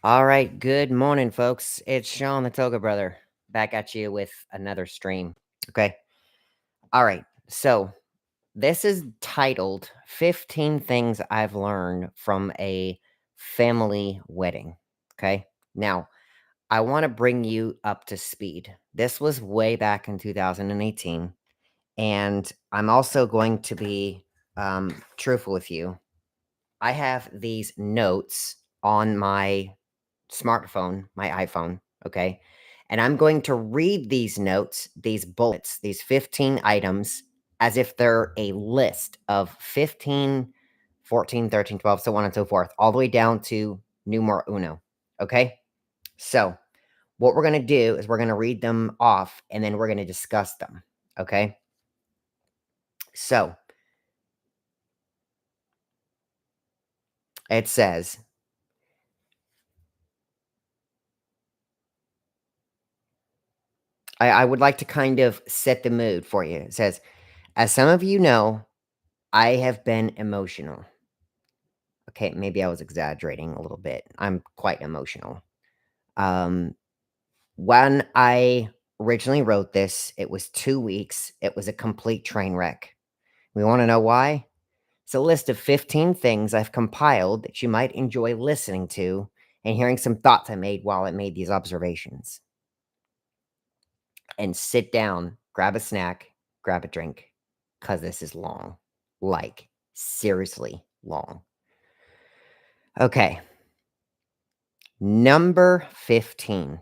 All right, good morning, folks. It's Sean the ToGA brother back at you with another stream. Okay. All right. So this is titled 15 Things I've Learned from a Family Wedding. Okay. Now, I want to bring you up to speed. This was way back in 2018. And I'm also going to be truthful with you. I have these notes on my smartphone, my iPhone, okay? And I'm going to read these notes, these bullets, these 15 items as if they're a list of 15, 14, 13, 12, so on and so forth, all the way down to numero uno, okay? So, what we're going to do is we're going to read them off and then we're going to discuss them, okay? So, it says, I would like to kind of set the mood for you. It says, as some of you know, I have been emotional. Okay, maybe I was exaggerating a little bit. I'm quite emotional. Um, when I originally wrote this, it was 2 weeks. It was a complete train wreck. We wanna know why? It's a list of 15 things I've compiled that you might enjoy listening to and hearing some thoughts I made while I made these observations. And sit down, grab a snack, grab a drink, cause this is long. Like, seriously long. Okay, number 15.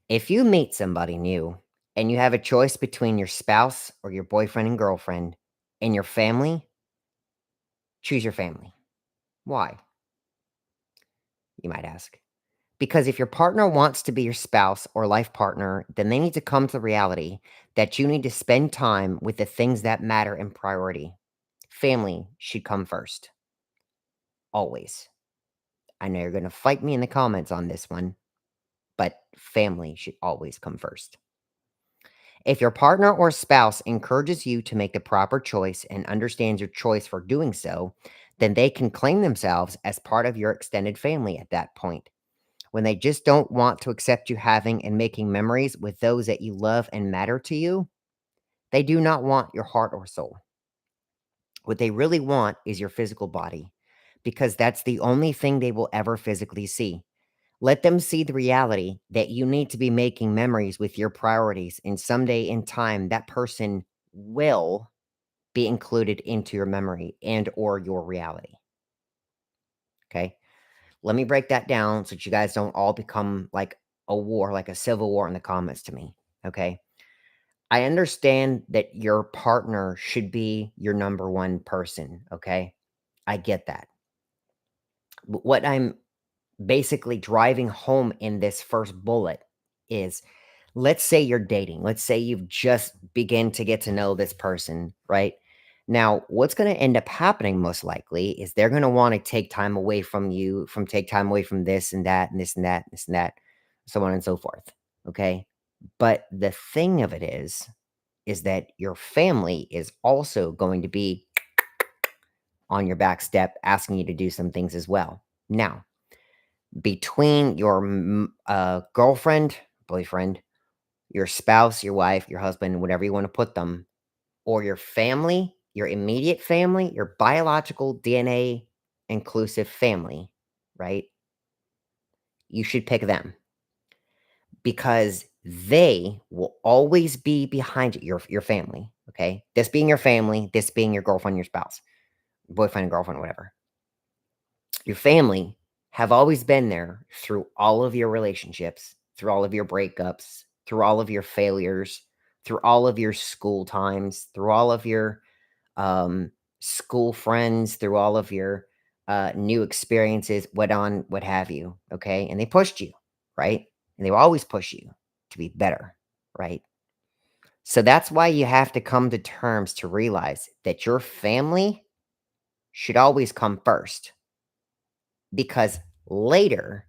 If you meet somebody new and you have a choice between your spouse or your boyfriend and girlfriend and your family, choose your family. Why? You might ask. Because if your partner wants to be your spouse or life partner, then they need to come to the reality that you need to spend time with the things that matter in priority. Family should come first. Always. I know you're going to fight me in the comments on this one, but family should always come first. If your partner or spouse encourages you to make the proper choice and understands your choice for doing so, then they can claim themselves as part of your extended family at that point. When they just don't want to accept you having and making memories with those that you love and matter to you, they do not want your heart or soul. What they really want is your physical body, because that's the only thing they will ever physically see. Let them see the reality that you need to be making memories with your priorities, and someday in time, that person will be included into your memory and or your reality. Okay? Let me break that down so that you guys don't all become like a war, like a civil war in the comments to me. Okay? I understand that your partner should be your number one person. Okay? I get that. But what I'm basically driving home in this first bullet is, let's say you're dating. Let's say you've just begin to get to know this person, right? Now, what's going to end up happening most likely is they're going to want to take time away from you, from take time away from this and that and this and that, this and that, so on and so forth. Okay. But the thing of it is that your family is also going to be on your back step asking you to do some things as well. Now, between your girlfriend, boyfriend, your spouse, your wife, your husband, whatever you want to put them, or your family, your immediate family, your biological DNA inclusive family, right? You should pick them because they will always be behind you, your family. Okay. This being your family, this being your girlfriend, your spouse, boyfriend, girlfriend, whatever. Your family have always been there through all of your relationships, through all of your breakups, through all of your failures, through all of your school times, through all of your school friends, through all of your new experiences, what have you. Okay. And they pushed you, right? And they will always push you to be better, right? So that's why you have to come to terms to realize that your family should always come first because later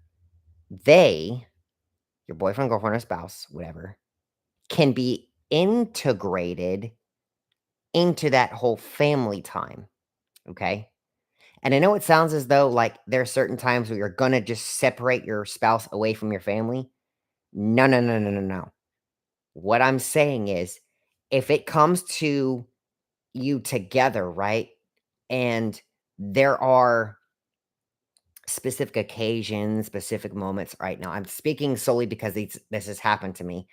they, your boyfriend, girlfriend, or spouse, whatever, can be integrated into that whole family time. Okay. And I know it sounds as though, like, there are certain times where you're gonna just separate your spouse away from your family. No, no, no, no, no, no. What I'm saying is, if it comes to you together, right? And there are specific occasions, specific moments right now. I'm speaking solely because this has happened to me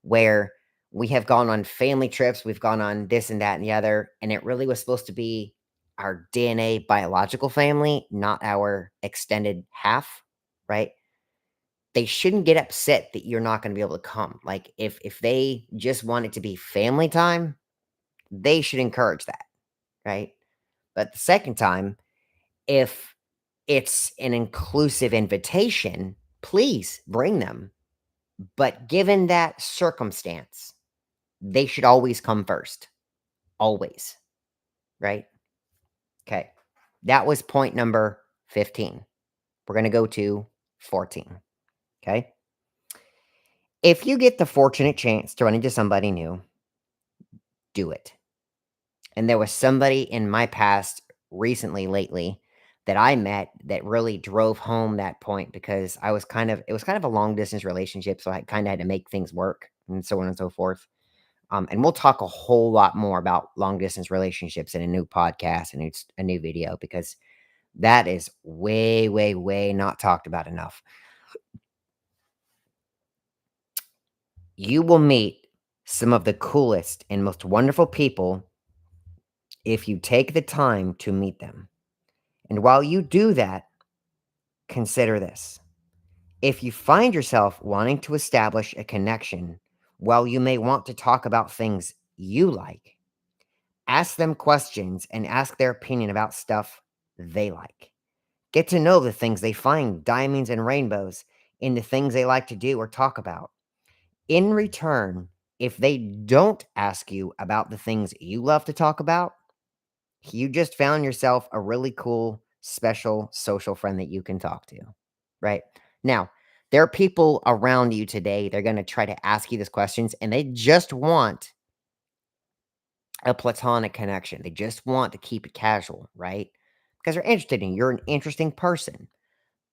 where we have gone on family trips, we've gone on this and that and the other, and it really was supposed to be our DNA biological family, not our extended half, right? They shouldn't get upset that you're not going to be able to come. Like if they just want it to be family time, they should encourage that, right? But the second time, if it's an inclusive invitation, please bring them. But given that circumstance, they should always come first. Always. Right? Okay. That was point number 15. We're going to go to 14. Okay. If you get the fortunate chance to run into somebody new, do it. And there was somebody in my past recently, lately, that I met that really drove home that point because it was kind of a long distance relationship. So I kind of had to make things work and so on and so forth. And we'll talk a whole lot more about long distance relationships in a new podcast and it's a new video because that is way, way, way not talked about enough. You will meet some of the coolest and most wonderful people if you take the time to meet them. And while you do that, consider this. If you find yourself wanting to establish a connection, while you may want to talk about things you like, ask them questions and ask their opinion about stuff they like. Get to know the things they find diamonds and rainbows in the things they like to do or talk about. In return, if they don't ask you about the things you love to talk about, you just found yourself a really cool, special social friend that you can talk to, right? Now, there are people around you today, they're going to try to ask you these questions and they just want a platonic connection. They just want to keep it casual, right? Because they're interested in you. You're an interesting person.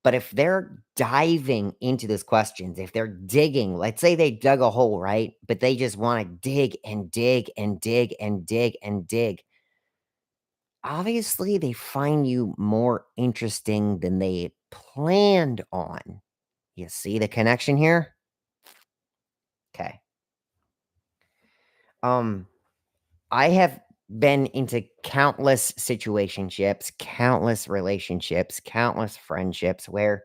But if they're diving into those questions, if they're digging, let's say they dug a hole, right? But they just want to dig and dig and dig and dig and dig. Obviously, they find you more interesting than they planned on. You see the connection here? Okay. Um, I have been into countless situationships, countless relationships, countless friendships where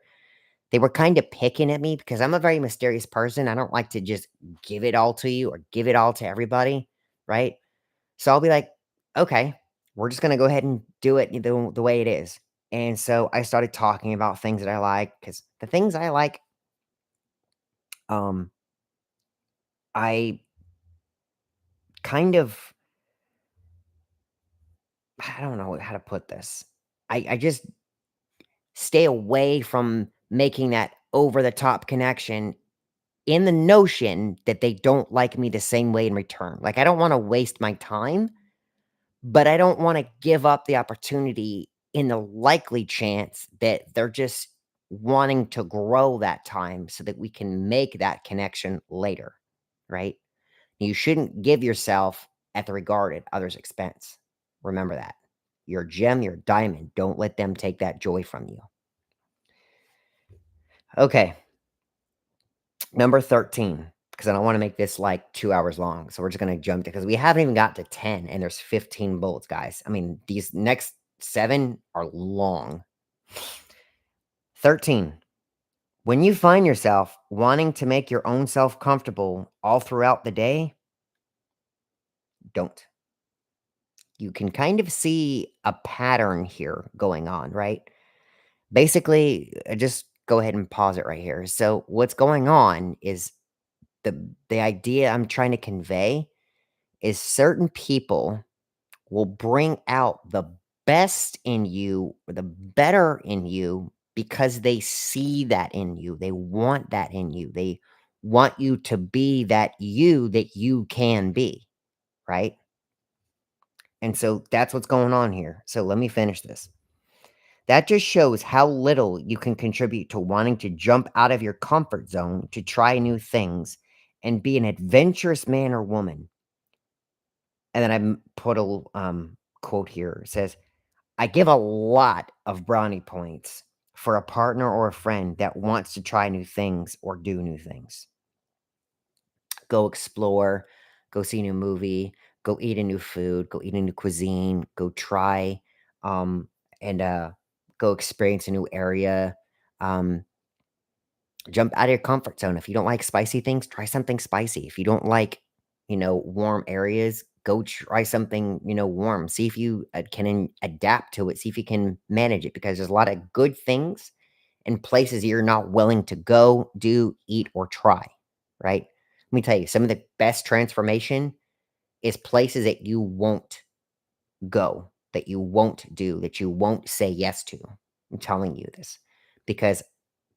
they were kind of picking at me because I'm a very mysterious person. I don't like to just give it all to you or give it all to everybody, right? So I'll be like, okay, we're just gonna go ahead and do it the way it is. And so I started talking about things that I like because the things I like, um, I kind of I don't know how to put this. I just stay away from making that over the top connection in the notion that they don't like me the same way in return. Like I don't want to waste my time, but I don't want to give up the opportunity in the likely chance that they're just wanting to grow that time so that we can make that connection later, right? You shouldn't give yourself at the regarded other's expense. Remember that. You're a gem, you're a diamond. Don't let them take that joy from you. Okay, number 13, because I don't want to make this like 2 hours long. So we're just going to jump to because we haven't even got to 10 and there's 15 bullets, guys. I mean, these next 7 are long. 13. When you find yourself wanting to make your own self comfortable all throughout the day, don't. You can kind of see a pattern here going on, right? Basically, just go ahead and pause it right here. So, what's going on is the idea I'm trying to convey is certain people will bring out the best in you, or the better in you because they see that in you. They want that in you. They want you to be that you can be, right? And so that's what's going on here. So let me finish this. That just shows how little you can contribute to wanting to jump out of your comfort zone to try new things and be an adventurous man or woman. And then put a little, quote here. It says, I give a lot of brownie points for a partner or a friend that wants to try new things or do new things. Go explore, go see a new movie, go eat a new food, go eat a new cuisine, go try, um, and go experience a new area. Um, Jump out of your comfort zone. If you don't like spicy things, try something spicy. If you don't like, warm areas, go try something, warm. See if you can adapt to it. See if you can manage it because there's a lot of good things and places you're not willing to go, do, eat, or try. Right? Let me tell you, some of the best transformation is places that you won't go, that you won't do, that you won't say yes to. I'm telling you this because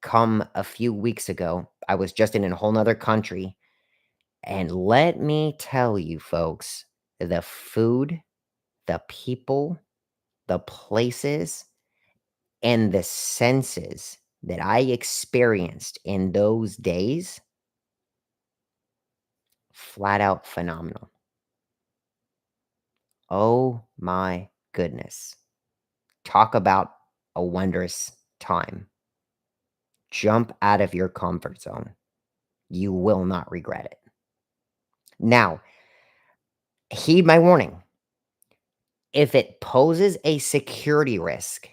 come a few weeks ago, I was just in a whole nother country. And let me tell you, folks, the food, the people, the places, and the senses that I experienced in those days, flat out phenomenal. Oh my goodness. Talk about a wondrous time. Jump out of your comfort zone. You will not regret it. Now, heed my warning. If it poses a security risk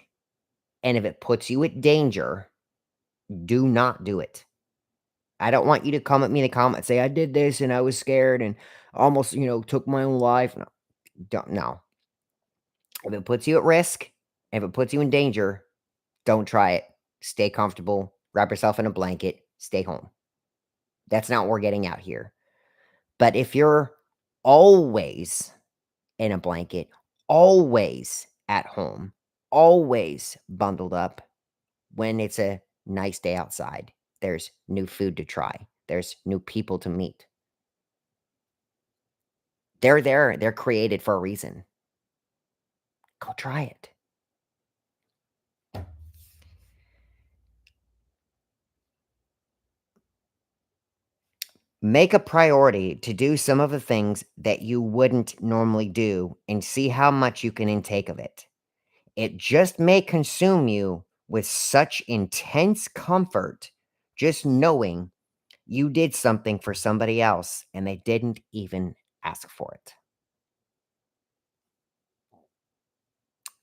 and if it puts you at danger, do not do it. I don't want you to come at me in the comments, say, I did this and I was scared and almost, took my own life. No, don't, no. If it puts you at risk, if it puts you in danger, don't try it. Stay comfortable, wrap yourself in a blanket, stay home. That's not what we're getting out here. But if you're always in a blanket, always at home, always bundled up when it's a nice day outside. There's new food to try. There's new people to meet. They're there. They're created for a reason. Go try it. Make a priority to do some of the things that you wouldn't normally do and see how much you can intake of it. It just may consume you with such intense comfort just knowing you did something for somebody else and they didn't even ask for it.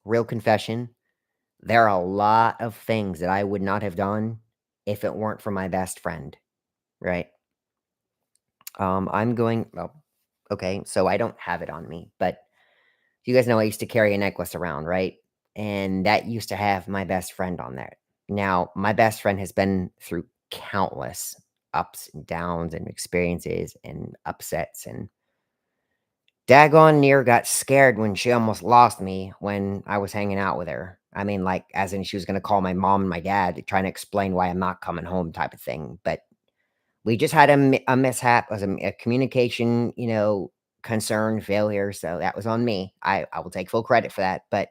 Real confession, there are a lot of things that I would not have done if it weren't for my best friend, right? I'm going, well, okay, so I don't have it on me, but you guys know I used to carry a necklace around, right? And that used to have my best friend on there. Now, my best friend has been through countless ups and downs and experiences and upsets and daggone near got scared when she almost lost me when I was hanging out with her. I mean, like, as in she was gonna call my mom and my dad trying to explain why I'm not coming home type of thing, but we just had a mishap, it was a communication, concern, failure, so that was on me. I will take full credit for that, but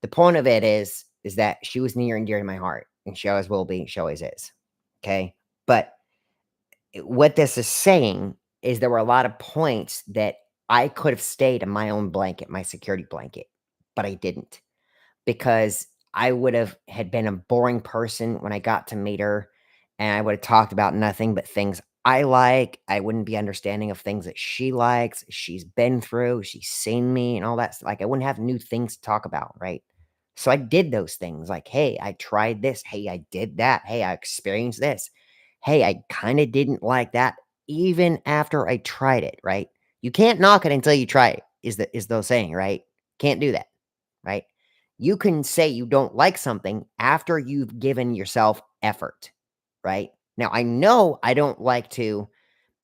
the point of it is that she was near and dear to my heart, and she always will be, she always is, okay? But what this is saying is there were a lot of points that I could have stayed in my own blanket, my security blanket, but I didn't because I would have had been a boring person when I got to meet her and I would have talked about nothing but things I like. I wouldn't be understanding of things that she likes, she's been through, she's seen me and all that. Like I wouldn't have new things to talk about, right? So I did those things like, hey, I tried this. Hey, I did that. Hey, I experienced this. Hey, I kind of didn't like that even after I tried it, right? You can't knock it until you try it, is the saying, right? Can't do that, right? You can say you don't like something after you've given yourself effort, right? Now, I know I don't like to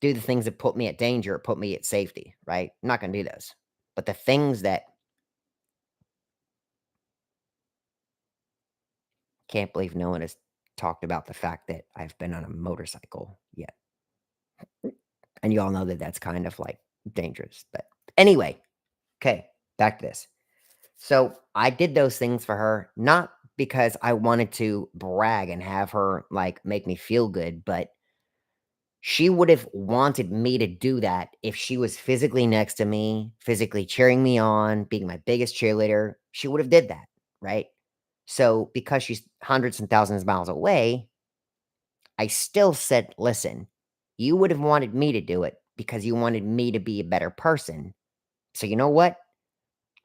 do the things that put me at danger, put me at safety, right? I'm not going to do those. But the things that can't believe no one has talked about the fact that I've been on a motorcycle yet. And you all know that that's kind of like dangerous. But anyway, okay, back to this. So I did those things for her, not because I wanted to brag and have her, like, make me feel good, but she would have wanted me to do that if she was physically next to me, physically cheering me on, being my biggest cheerleader. She would have did that, right? So, because she's hundreds and thousands of miles away, I still said, "Listen, you would have wanted me to do it because you wanted me to be a better person. So, you know what?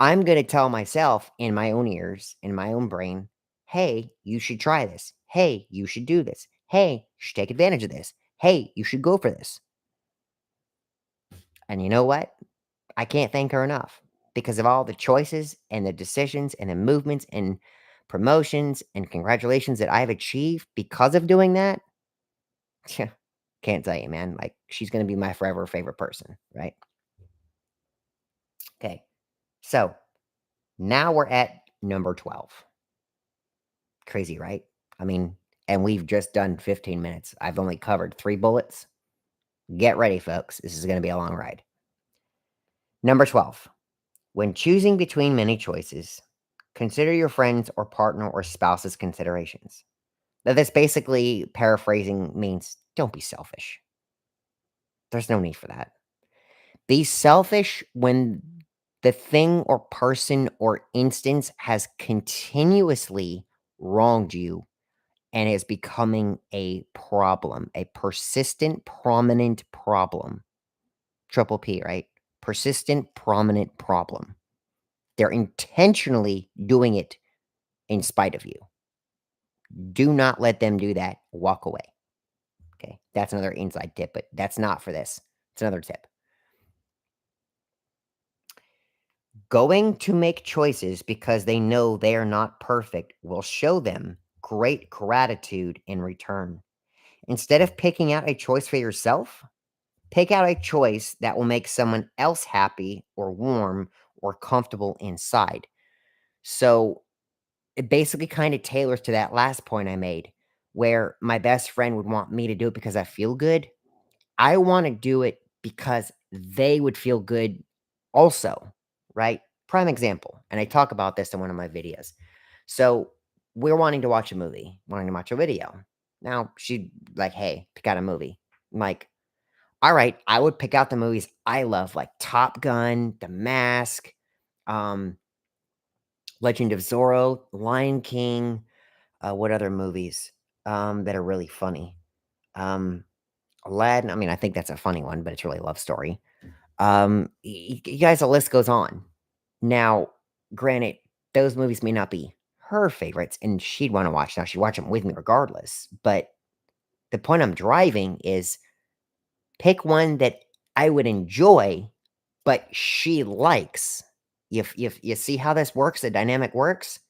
I'm gonna tell myself in my own ears, in my own brain, hey, you should try this. Hey, you should do this. Hey, you should take advantage of this. Hey, you should go for this." And you know what? I can't thank her enough because of all the choices and the decisions and the movements and promotions and congratulations that I've achieved because of doing that. Yeah, can't tell you, man. Like, she's gonna be my forever favorite person, right? Okay. So now we're at number 12. Crazy, right? I mean, and we've just done 15 minutes. I've only covered 3 bullets. Get ready, folks. This is gonna be a long ride. Number 12. When choosing between many choices, consider your friends or partner or spouse's considerations. Now, this basically paraphrasing means don't be selfish. There's no need for that. Be selfish when the thing or person or instance has continuously wronged you and is becoming a problem, a persistent, prominent problem. Triple P, right? Persistent, prominent problem. They're intentionally doing it in spite of you. Do not let them do that. Walk away. Okay. That's another inside tip, but that's not for this. It's another tip. Going to make choices because they know they are not perfect will show them great gratitude in return. Instead of picking out a choice for yourself, pick out a choice that will make someone else happy or warm or comfortable inside. So it basically kind of tailors to that last point I made, where my best friend would want me to do it because I feel good. I want to do it because they would feel good also, right? Prime example, and I talk about this in one of my videos. So we're wanting to watch a movie, wanting to watch a video. Now she'd like, hey, pick out a movie. I'm like, all right, I would pick out the movies I love, like Top Gun, The Mask, um, Legend of Zorro, Lion King. What other movies that are really funny? Um, Aladdin. I mean, I think that's a funny one, but it's really a love story. You guys, the list goes on. Now, granted, those movies may not be her favorites, and she'd want to watch. Now, she'd watch them with me regardless. But the point I'm driving is pick one that I would enjoy, but she likes. You see how this works? The dynamic works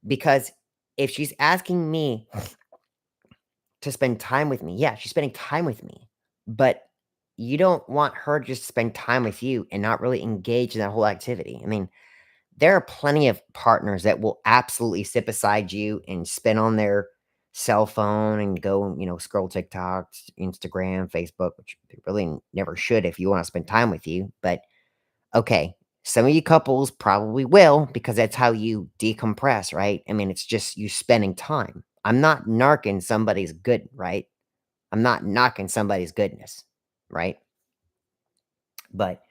because if she's asking me to spend time with me, yeah, she's spending time with me, but you don't want her to just spend time with you and not really engage in that whole activity. I mean, there are plenty of partners that will absolutely sit beside you and spin on their cell phone and go, scroll TikTok, Instagram, Facebook, which they really never should if you want to spend time with you. But okay, some of you couples probably will because that's how you decompress, right? I mean, it's just you spending time. I'm not narking somebody's good, right? I'm not knocking somebody's goodness, right? But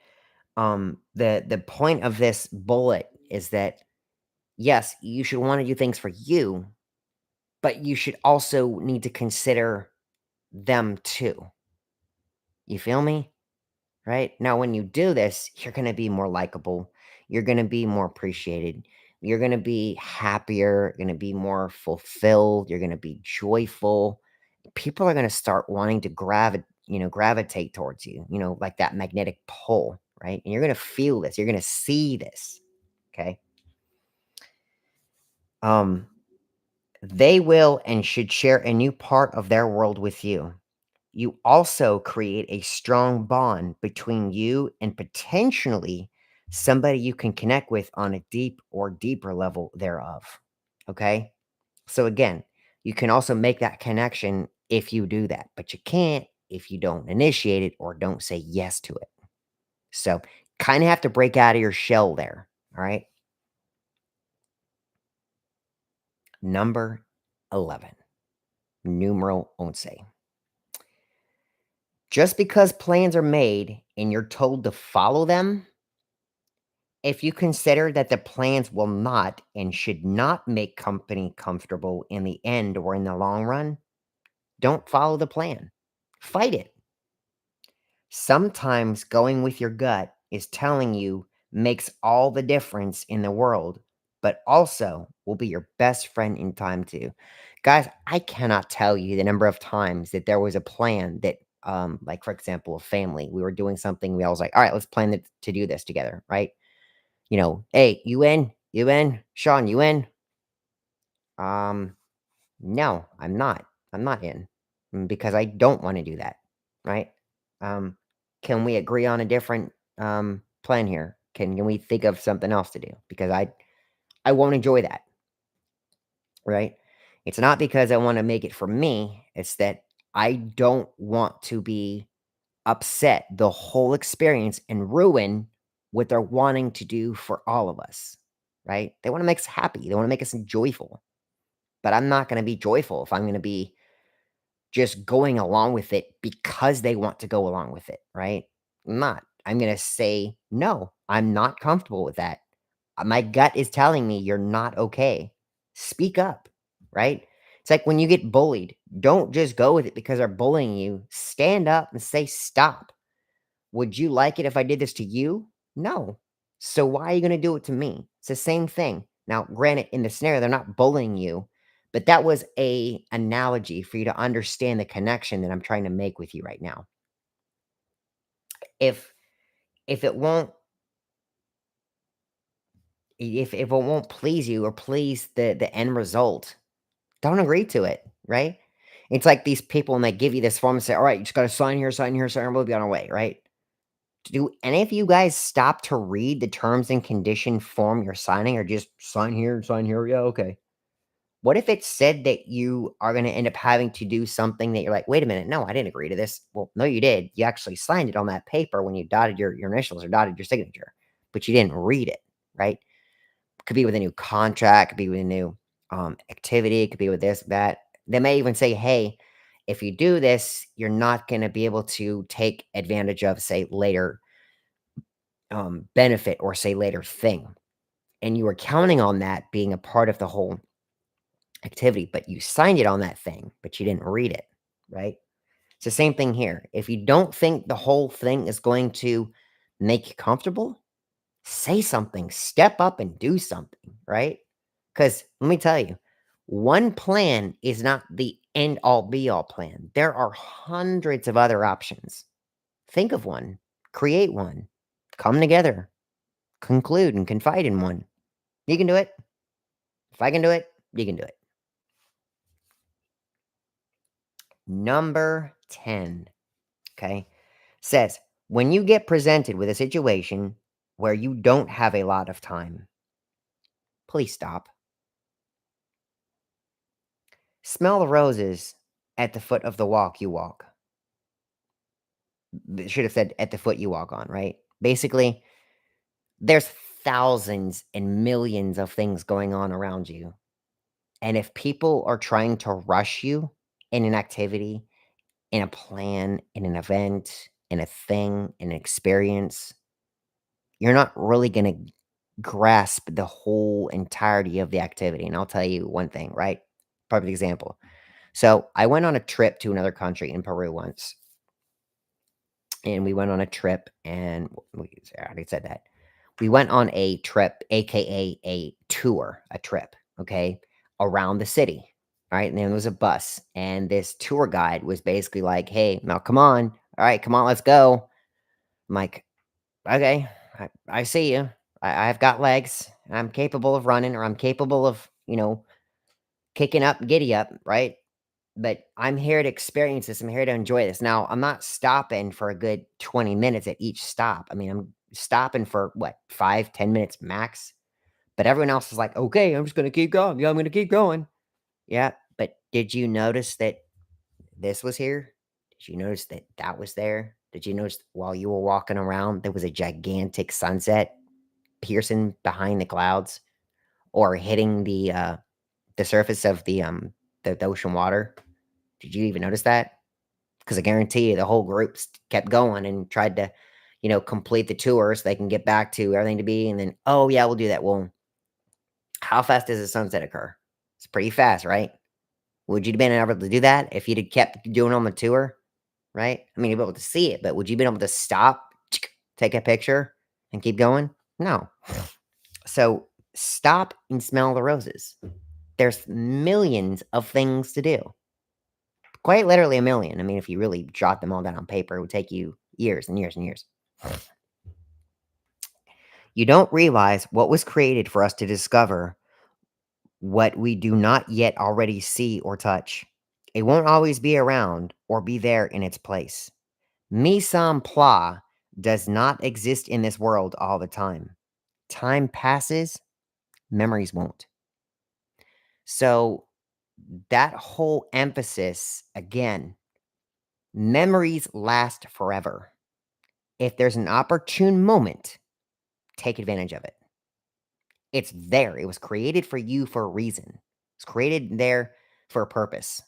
the point of this bullet is that yes, you should want to do things for you, but you should also need to consider them too. You feel me? Right? Now, when you do this, you're going to be more likable. You're going to be more appreciated. You're going to be happier. You're going to be more fulfilled. You're going to be joyful. People are going to start wanting to gravitate towards you, like that magnetic pull, right? And you're going to feel this. You're going to see this. Okay. Um, they will and should share a new part of their world with you. You also create a strong bond between you and potentially somebody you can connect with on a deep or deeper level thereof. Okay. So, again, you can also make that connection if you do that, but you can't if you don't initiate it or don't say yes to it. So, kind of have to break out of your shell there. All right. Number 11, numeral once. Just because plans are made and you're told to follow them, if you consider that the plans will not and should not make company comfortable in the end or in the long run, don't follow the plan. Fight it. Sometimes going with your gut is telling you makes all the difference in the world, but also will be your best friend in time too. Guys, I cannot tell you the number of times that there was a plan that, like for example, a family, we were doing something, we all was like, all right, let's plan to do this together, right? Hey, you in? You in? Sean, you in? Um, no, I'm not. I'm not in, because I don't wanna do that, right? Um, can we agree on a different, plan here? Can we think of something else to do? Because I won't enjoy that, right? It's not because I wanna make it for me, it's that I don't want to be upset the whole experience and ruin what they're wanting to do for all of us, right? They wanna make us happy, they wanna make us joyful, but I'm not gonna be joyful if I'm gonna be just going along with it because they want to go along with it, right? I'm not. I'm gonna say, "No, I'm not comfortable with that. My gut is telling me you're not okay. Speak up," right? It's like when you get bullied, don't just go with it because they're bullying you. Stand up and say, "Stop." Would you like it if I did this to you? No. So why are you gonna do it to me? It's the same thing. Now, granted, in the scenario, they're not bullying you, but that was a analogy for you to understand the connection that I'm trying to make with you right now. If if it won't if it won't please you or please the end result, don't agree to it, right? It's like these people and they give you this form and say, all right, you just gotta sign here, sign, here, we'll be on our way, right? Do any of you guys stop to read the terms and condition form you're signing or just sign here? Yeah, okay. What if it said that you are gonna end up having to do something that you're like, "Wait a minute, no, I didn't agree to this." Well, no, you did. You actually signed it on that paper when you dotted your initials or dotted your signature, but you didn't read it, right? Could be with a new contract, could be with a new, activity, could be with this, that. They may even say, "Hey, if you do this, you're not gonna be able to take advantage of, say, later benefit or say later thing." And you were counting on that being a part of the whole activity, but you signed it on that thing, but you didn't read it, right? It's the same thing here. If you don't think the whole thing is going to make you comfortable, say something, step up and do something, right? Because let me tell you, one plan is not the end all be all plan. There are hundreds of other options. Think of one, create one, come together, conclude and confide in one. You can do it. If I can do it, you can do it. Number 10, okay, says, when you get presented with a situation where you don't have a lot of time, please stop. Smell the roses at the foot of the walk you walk. It should have said at the foot you walk on, right? Basically, there's thousands and millions of things going on around you. And if people are trying to rush you in an activity, in a plan, in an event, in a thing, in an experience, you're not really gonna grasp the whole entirety of the activity, and I'll tell you one thing, right? Perfect example. So, I went on a trip to another country in Peru once, and we went on a trip and we I already said that. We went on a trip, AKA a tour, a trip, okay, around the city, right? And there was a bus, and this tour guide was basically like, "Hey, now come on. All right, come on, let's go." I'm like, "Okay, I see you. I've got legs. I'm capable of running, or I'm capable of, kicking up, giddy up, right? But I'm here to experience this. I'm here to enjoy this. Now, I'm not stopping for a good 20 minutes at each stop. I mean, I'm stopping for what, 5, 10 minutes max. But everyone else is like, okay, I'm just going to keep going. Yeah, I'm going to keep going. Yeah. But did you notice that this was here? Did you notice that that was there? Did you notice while you were walking around, there was a gigantic sunset piercing behind the clouds or hitting the the surface of the ocean water. Did you even notice that? Because I guarantee you the whole group kept going and tried to, complete the tour so they can get back to everything to be, and then, "Oh, yeah, we'll do that." Well, how fast does a sunset occur? It's pretty fast, right? Would you have been able to do that if you'd have kept doing on the tour, right? I mean, you'd be able to see it, but would you been able to stop, take a picture, and keep going? No. So, stop and smell the roses. There's millions of things to do. Quite literally a million. I mean, if you really jot them all down on paper, it would take you years and years and years. You don't realize what was created for us to discover what we do not yet already see or touch. It won't always be around or be there in its place. Mise en place does not exist in this world all the time. Time passes, memories won't. So, that whole emphasis again, memories last forever. If there's an opportune moment, take advantage of it. It's there. It was created for you for a reason. It's created there for a purpose.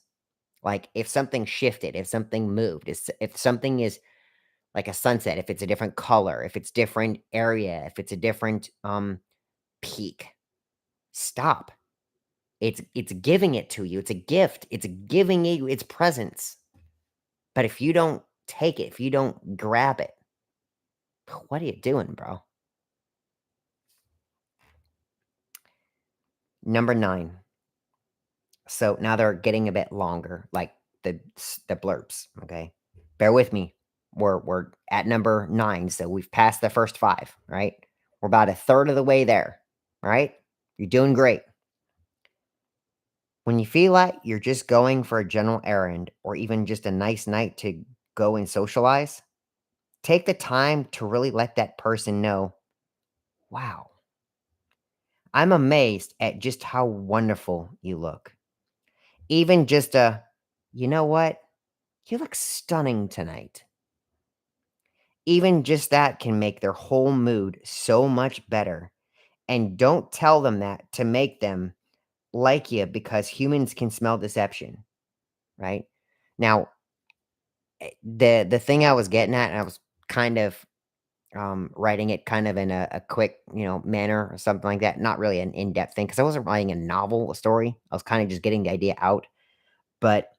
Like if something shifted, if something moved, if something is like a sunset, if it's a different color, if it's different area, if it's a different peak, stop. It's giving it to you. It's a gift. It's giving you its presence. But if you don't take it, if you don't grab it, what are you doing, bro? Number 9. So now they're getting a bit longer, like the blurbs. Okay, bear with me. We're at number 9, so we've passed the first 5. Right, we're about a third of the way there. All right, you're doing great. When you feel like you're just going for a general errand, or even just a nice night to go and socialize, take the time to really let that person know. Wow, I'm amazed at just how wonderful you look. Even just you know what? You look stunning tonight. Even just that can make their whole mood so much better. And don't tell them that to make them like you because humans can smell deception, right? Now, the thing I was getting at, and I was kind of writing it kind of in a quick, manner or something like that. Not really an in-depth thing because I wasn't writing a novel, a story. I was kind of just getting the idea out. But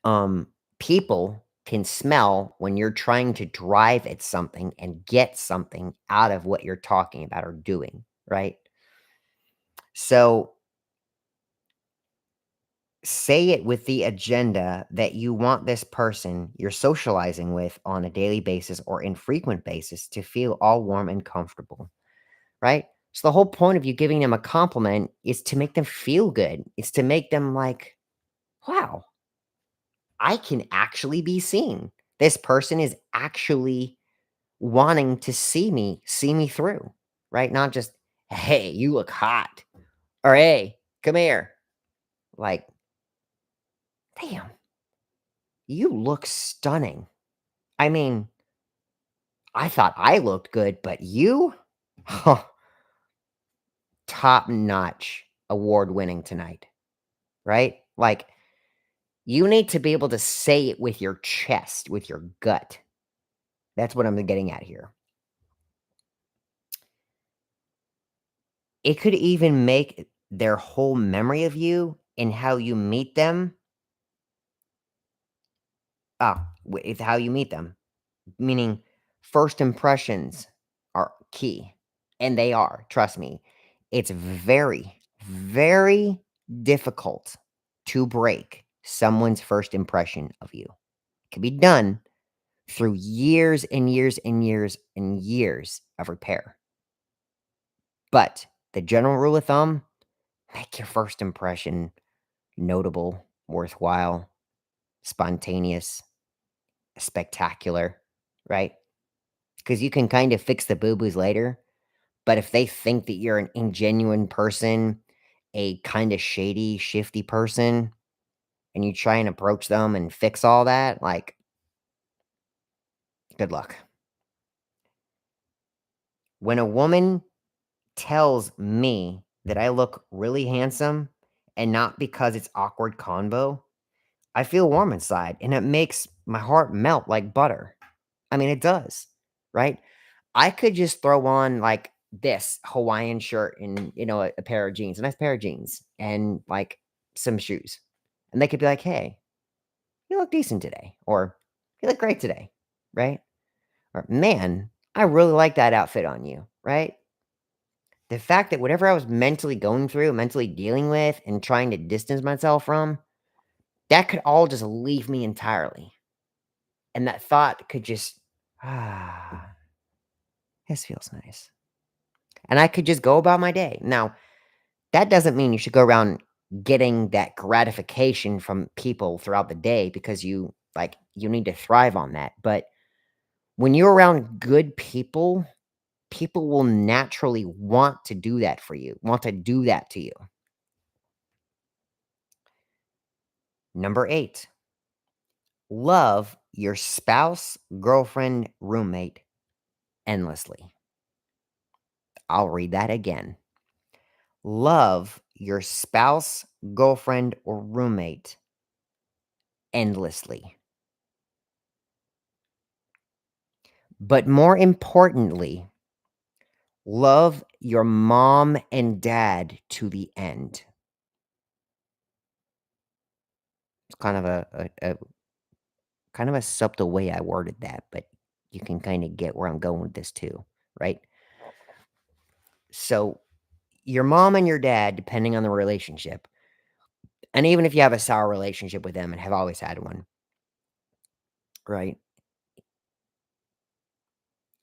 um people can smell when you're trying to drive at something and get something out of what you're talking about or doing, right? So say it with the agenda that you want this person you're socializing with on a daily basis or infrequent basis to feel all warm and comfortable, right? So the whole point of you giving them a compliment is to make them feel good. It's to make them like, wow, I can actually be seen. This person is actually wanting to see me through, right? Not just, "Hey, you look hot," or, "Hey, come here." Like, "Damn, you look stunning." I mean, I thought I looked good, but you? Huh, top notch, award winning tonight, right? Like, you need to be able to say it with your chest, with your gut. That's what I'm getting at here. It could even make their whole memory of you and how you meet them with how you meet them, meaning first impressions are key, and they are, trust me. It's very, very difficult to break someone's first impression of you. It can be done through years and years and years and years of repair. But the general rule of thumb, make your first impression notable, worthwhile, spontaneous, spectacular, right? Because you can kind of fix the boo-boos later, but if they think that you're an ingenuine person, a kinda shady, shifty person, and you try and approach them and fix all that, like, good luck. When a woman tells me that I look really handsome and not because it's awkward convo, I feel warm inside and it makes my heart melt like butter. I mean, it does, right? I could just throw on like this Hawaiian shirt and, a pair of jeans, a nice pair of jeans, and like some shoes. And they could be like, hey, you look decent today. Or you look great today, right? Or man, I really like that outfit on you, right? The fact that whatever I was mentally going through, mentally dealing with, and trying to distance myself from, that could all just leave me entirely. And that thought could just, ah, this feels nice. And I could just go about my day. Now, that doesn't mean you should go around getting that gratification from people throughout the day because you need to thrive on that. But when you're around good people, people will naturally want to do that for you, want to do that to you. Number 8, love your spouse, girlfriend, roommate endlessly. I'll read that again. Love your spouse, girlfriend, or roommate endlessly. But more importantly, love your mom and dad to the end. It's kind of a subtle way I worded that, but you can kind of get where I'm going with this too, right? So, your mom and your dad, depending on the relationship, and even if you have a sour relationship with them and have always had one, right?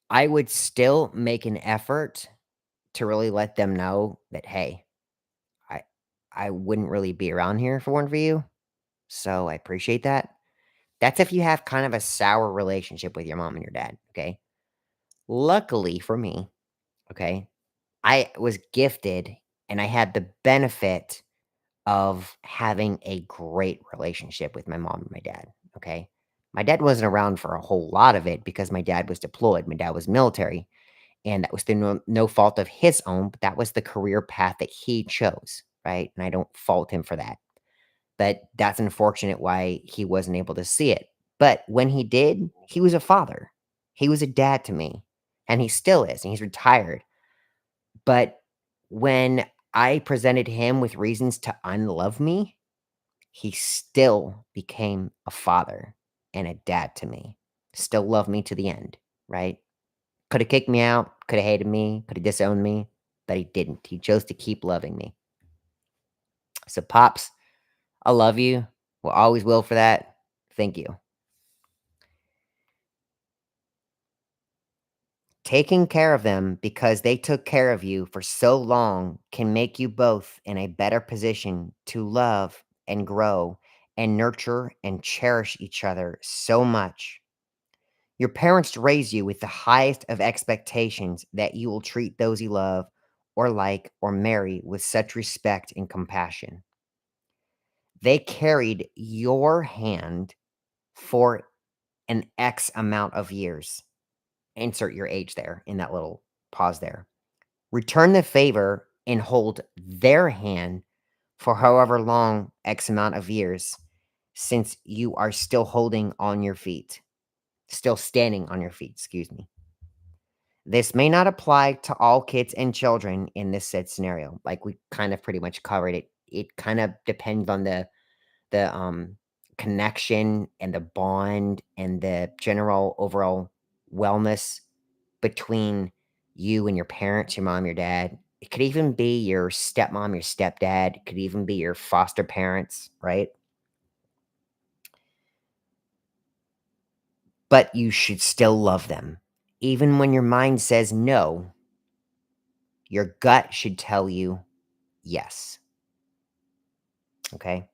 I would still make an effort to really let them know that, hey, I I wouldn't really be around here if it weren't for you. So I appreciate that. That's if you have kind of a sour relationship with your mom and your dad. Okay. Luckily for me, okay, I was gifted and I had the benefit of having a great relationship with my mom and my dad. Okay. My dad wasn't around for a whole lot of it because my dad was deployed. My dad was military, and that was through no fault of his own, but that was the career path that he chose. Right. And I don't fault him for that. But that's unfortunate why he wasn't able to see it. But when he did, he was a father. He was a dad to me, and he still is, and he's retired. But when I presented him with reasons to unlove me, he still became a father and a dad to me. Still loved me to the end, right? Could have kicked me out, could have hated me, could have disowned me, but he didn't. He chose to keep loving me. So, Pops, I love you. Will always will for that. Thank you. Taking care of them because they took care of you for so long can make you both in a better position to love and grow and nurture and cherish each other so much. Your parents raise you with the highest of expectations that you will treat those you love or like or marry with such respect and compassion. They carried your hand for an X amount of years. Insert your age there in that little pause there. Return the favor and hold their hand for however long X amount of years since you are still holding on your feet, still standing on your feet, excuse me. This may not apply to all kids and children in this said scenario. Like we kind of pretty much covered it. It kind of depends on the connection and the bond and the general overall wellness between you and your parents, your mom, your dad. It could even be your stepmom, your stepdad. It could even be your foster parents, right? But you should still love them. Even when your mind says no, your gut should tell you yes. Okay.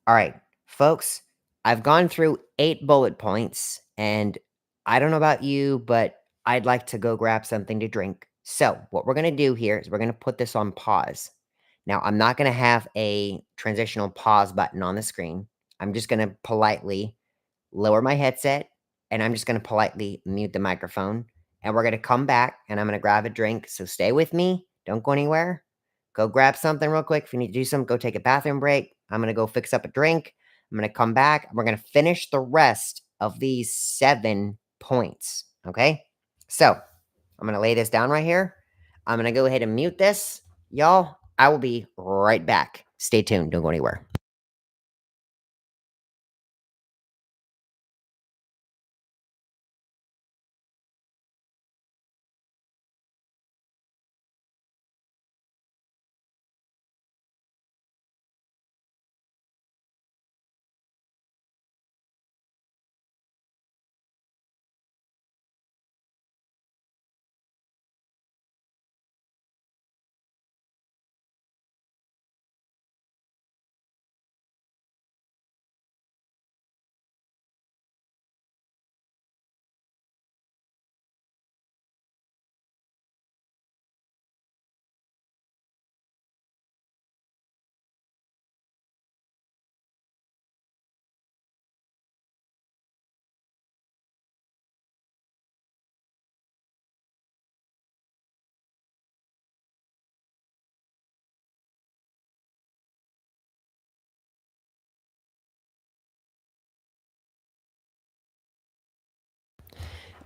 All right, folks, I've gone through 8 bullet points, and I don't know about you, but I'd like to go grab something to drink. So, what we're going to do here is we're going to put this on pause. Now, I'm not going to have a transitional pause button on the screen. I'm just going to politely lower my headset, and I'm just going to politely mute the microphone. And we're going to come back, and I'm going to grab a drink. So, stay with me. Don't go anywhere. Go grab something real quick. If you need to do something, go take a bathroom break. I'm going to go fix up a drink. I'm going to come back. We're going to finish the rest of these 7 points. Okay? So, I'm going to lay this down right here. I'm going to go ahead and mute this. Y'all, I will be right back. Stay tuned. Don't go anywhere.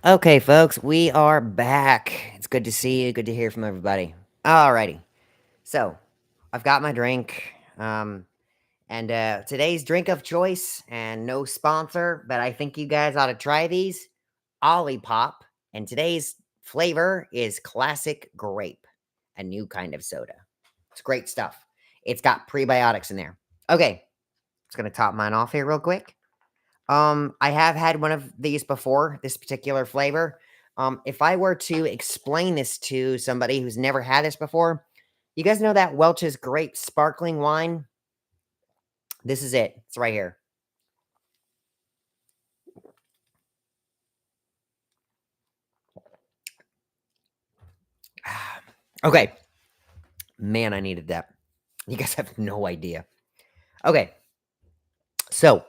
Okay, folks, we are back. It's good to see you. Good to hear from everybody. Alrighty. So, I've got my drink. And today's drink of choice, and no sponsor, but I think you guys ought to try these. Olipop. And today's flavor is classic grape, a new kind of soda. It's great stuff. It's got prebiotics in there. Okay, just gonna top mine off here real quick. I have had one of these before, this particular flavor. If I were to explain this to somebody who's never had this before, you guys know that Welch's Grape Sparkling Wine? This is it. It's right here. Okay. Man, I needed that. You guys have no idea. Okay. So,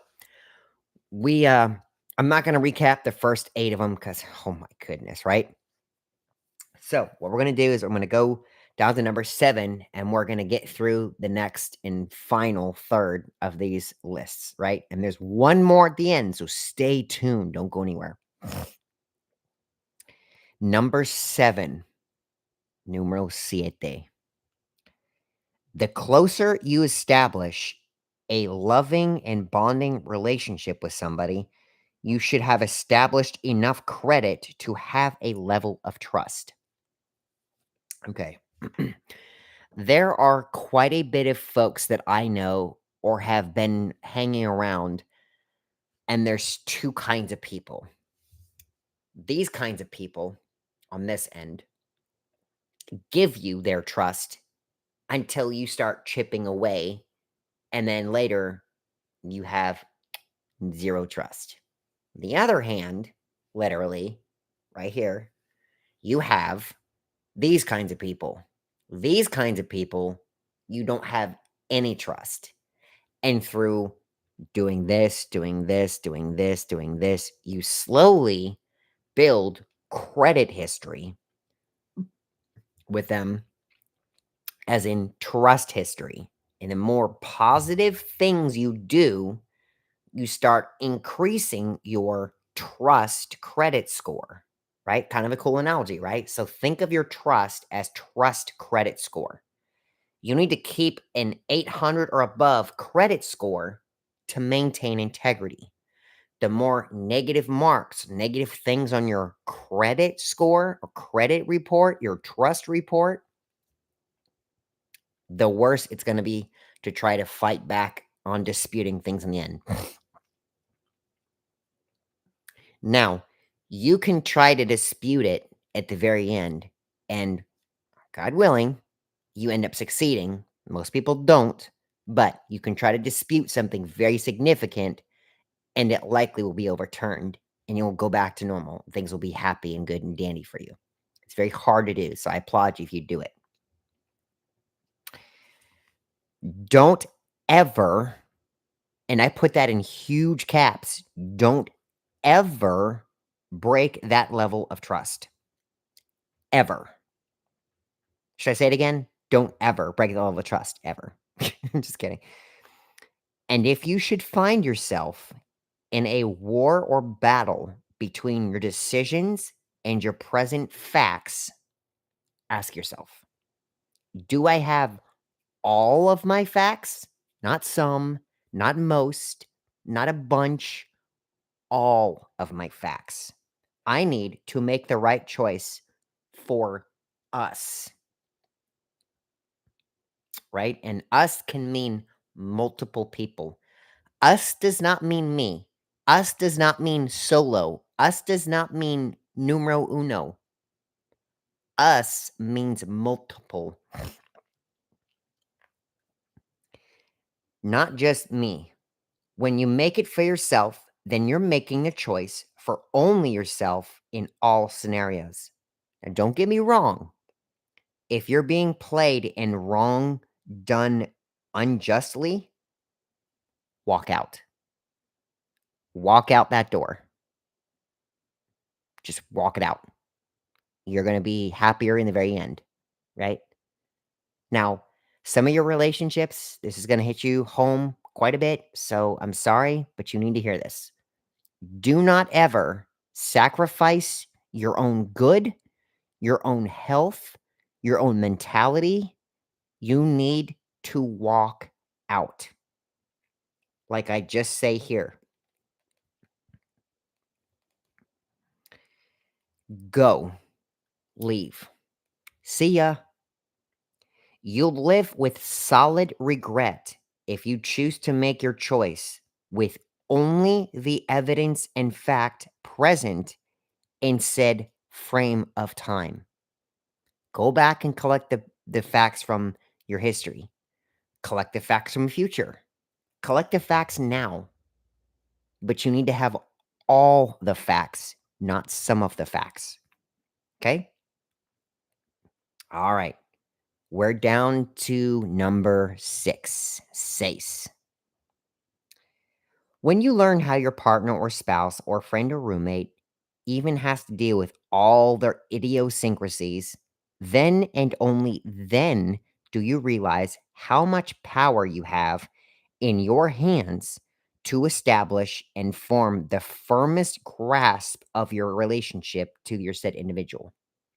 I'm not going to recap the first 8 of them because, oh my goodness, right? So, what we're going to do is I'm going to go down to number 7 and we're going to get through the next and final third of these lists, right? And there's one more at the end, so stay tuned. Don't go anywhere. Number 7, numero siete. The closer you establish a loving and bonding relationship with somebody, you should have established enough credit to have a level of trust. Okay. There are quite a bit of folks that I know or have been hanging around, and there's 2 kinds of people. These kinds of people on this end give you their trust until you start chipping away, and then later you have 0 trust. The other hand, literally, right here, you have these kinds of people. These kinds of people, you don't have any trust. And through doing this, doing this, doing this, doing this, you slowly build credit history with them, as in trust history. And the more positive things you do, you start increasing your trust credit score, right? Kind of a cool analogy, right? So think of your trust as trust credit score. You need to keep an 800 or above credit score to maintain integrity. The more negative marks, negative things on your credit score or credit report, your trust report, the worse it's going to be to try to fight back on disputing things in the end. Now, you can try to dispute it at the very end, and God willing, you end up succeeding. Most people don't, but you can try to dispute something very significant, and it likely will be overturned, and you'll go back to normal. Things will be happy and good and dandy for you. It's very hard to do, so I applaud you if you do it. Don't ever, and I put that in huge caps, don't ever break that level of trust. Ever. Should I say it again? Don't ever break the level of trust, ever. I'm just kidding. And if you should find yourself in a war or battle between your decisions and your present facts, ask yourself, do I have all of my facts? Not some, not most, not a bunch, all of my facts. I need to make the right choice for us, right? And us can mean multiple people. Us does not mean me. Us does not mean solo. Us does not mean numero uno. Us means multiple, not just me. When you make it for yourself, then you're making a choice for only yourself in all scenarios. And don't get me wrong, if you're being played and wrong done unjustly, walk out. Walk out that door. Just walk it out. You're going to be happier in the very end, right? Now, some of your relationships, this is going to hit you home quite a bit. So I'm sorry, but you need to hear this. Do not ever sacrifice your own good, your own health, your own mentality. You need to walk out. Like I just say here, go, leave. See ya. You'll live with solid regret if you choose to make your choice with only the evidence and fact present in said frame of time. Go back and collect the facts from your history. Collect the facts from the future. Collect the facts now. But you need to have all the facts, not some of the facts. Okay? All right. We're down to number 6, SACE. When you learn how your partner or spouse or friend or roommate even has to deal with all their idiosyncrasies, then and only then do you realize how much power you have in your hands to establish and form the firmest grasp of your relationship to your said individual,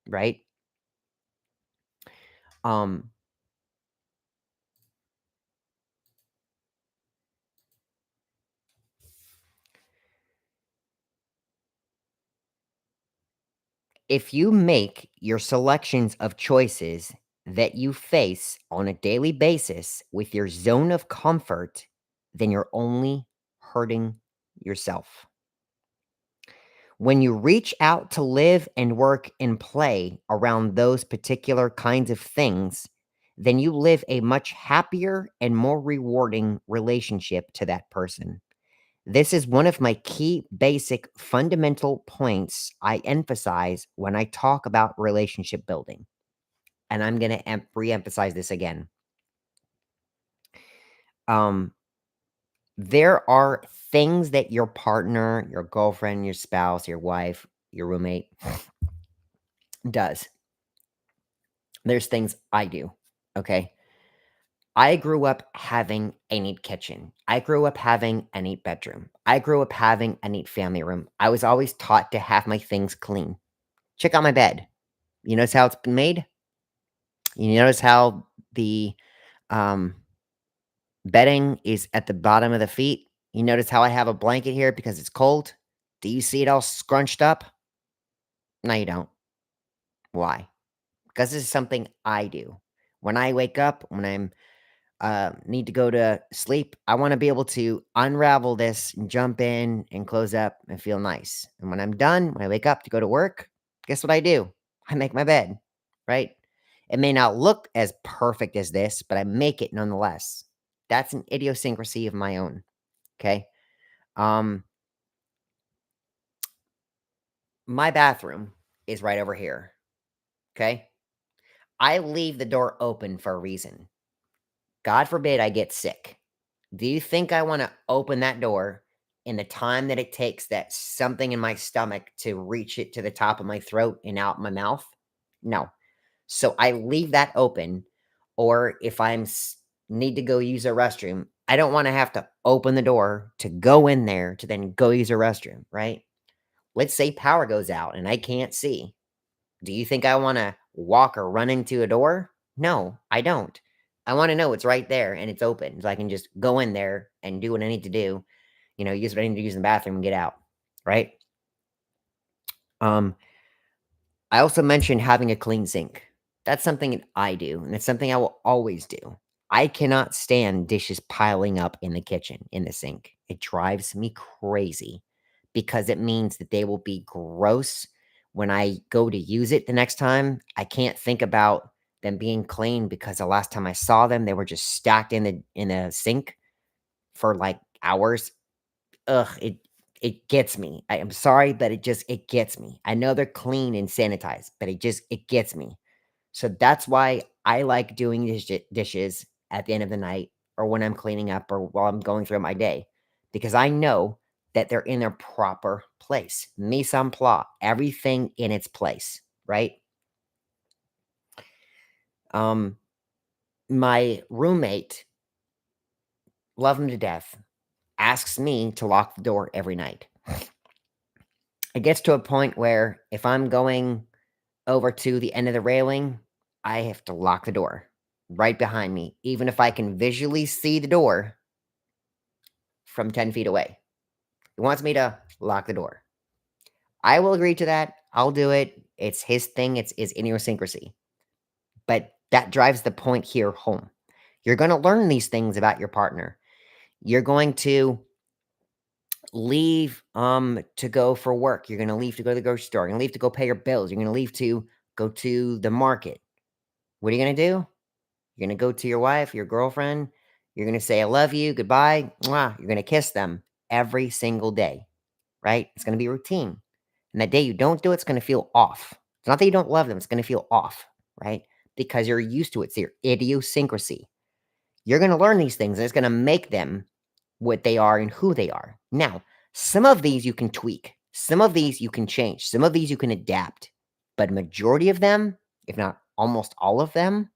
right? Um, if you make your selections of choices that you face on a daily basis with your zone of comfort, then you're only hurting yourself. When you reach out to live and work and play around those particular kinds of things, then you live a much happier and more rewarding relationship to that person. This is one of my key basic fundamental points I emphasize when I talk about relationship building. And I'm going to re-emphasize this again. Um, there are things that your partner, your girlfriend, your spouse, your wife, your roommate does. There's things I do. Okay. I grew up having a neat kitchen. I grew up having a neat bedroom. I grew up having a neat family room. I was always taught to have my things clean. Check out my bed. You notice how it's been made? You notice how the um, bedding is at the bottom of the feet? You notice how I have a blanket here because it's cold? Do you see it all scrunched up? No, you don't. Why? Because this is something I do. When I wake up, when I'm need to go to sleep, I want to be able to unravel this and jump in and close up and feel nice. And when I'm done, when I wake up to go to work, guess what I do? I make my bed, right? It may not look as perfect as this, but I make it nonetheless. That's an idiosyncrasy of my own. Okay. Um, my bathroom is right over here. Okay. I leave the door open for a reason. God forbid I get sick. Do you think I wanna open that door in the time that it takes that something in my stomach to reach it to the top of my throat and out my mouth? No. So I leave that open, or if need to go use a restroom, I don't wanna have to open the door to go in there to then go use a restroom, right? Let's say power goes out and I can't see. Do you think I wanna walk or run into a door? No, I don't. I wanna know it's right there and it's open, so I can just go in there and do what I need to do, use what I need to use in the bathroom and get out, right? Um, I also mentioned having a clean sink. That's something that I do, and it's something I will always do. I cannot stand dishes piling up in the kitchen, in the sink. It drives me crazy because it means that they will be gross when I go to use it the next time. I can't think about them being clean because the last time I saw them, they were just stacked in the sink for like hours. Ugh, it gets me. I am sorry, but it gets me. I know they're clean and sanitized, but it gets me. So that's why I like doing dishes at the end of the night or when I'm cleaning up or while I'm going through my day, because I know that they're in their proper place. Mise en place, everything in its place, right? Um, my roommate, love him to death, asks me to lock the door every night. It gets to a point where if I'm going over to the end of the railing, I have to lock the door right behind me, even if I can visually see the door from 10 feet away. He wants me to lock the door. I will agree to that. I'll do it. It's his thing, it's his idiosyncrasy. But that drives the point here home. You're going to learn these things about your partner. You're going to leave to go for work. You're going to leave to go to the grocery store. You're going to leave to go pay your bills. You're going to leave to go to the market. What are you going to do? You're going to go to your wife, your girlfriend. You're going to say, I love you, goodbye. Mwah. You're going to kiss them every single day, right? It's going to be routine. And that day you don't do it, it's going to feel off. It's not that you don't love them, it's going to feel off, right? Because you're used to it. It's your idiosyncrasy. You're going to learn these things, and it's going to make them what they are and who they are. Now, some of these you can tweak, some of these you can change, some of these you can adapt. But majority of them, if not almost all of them,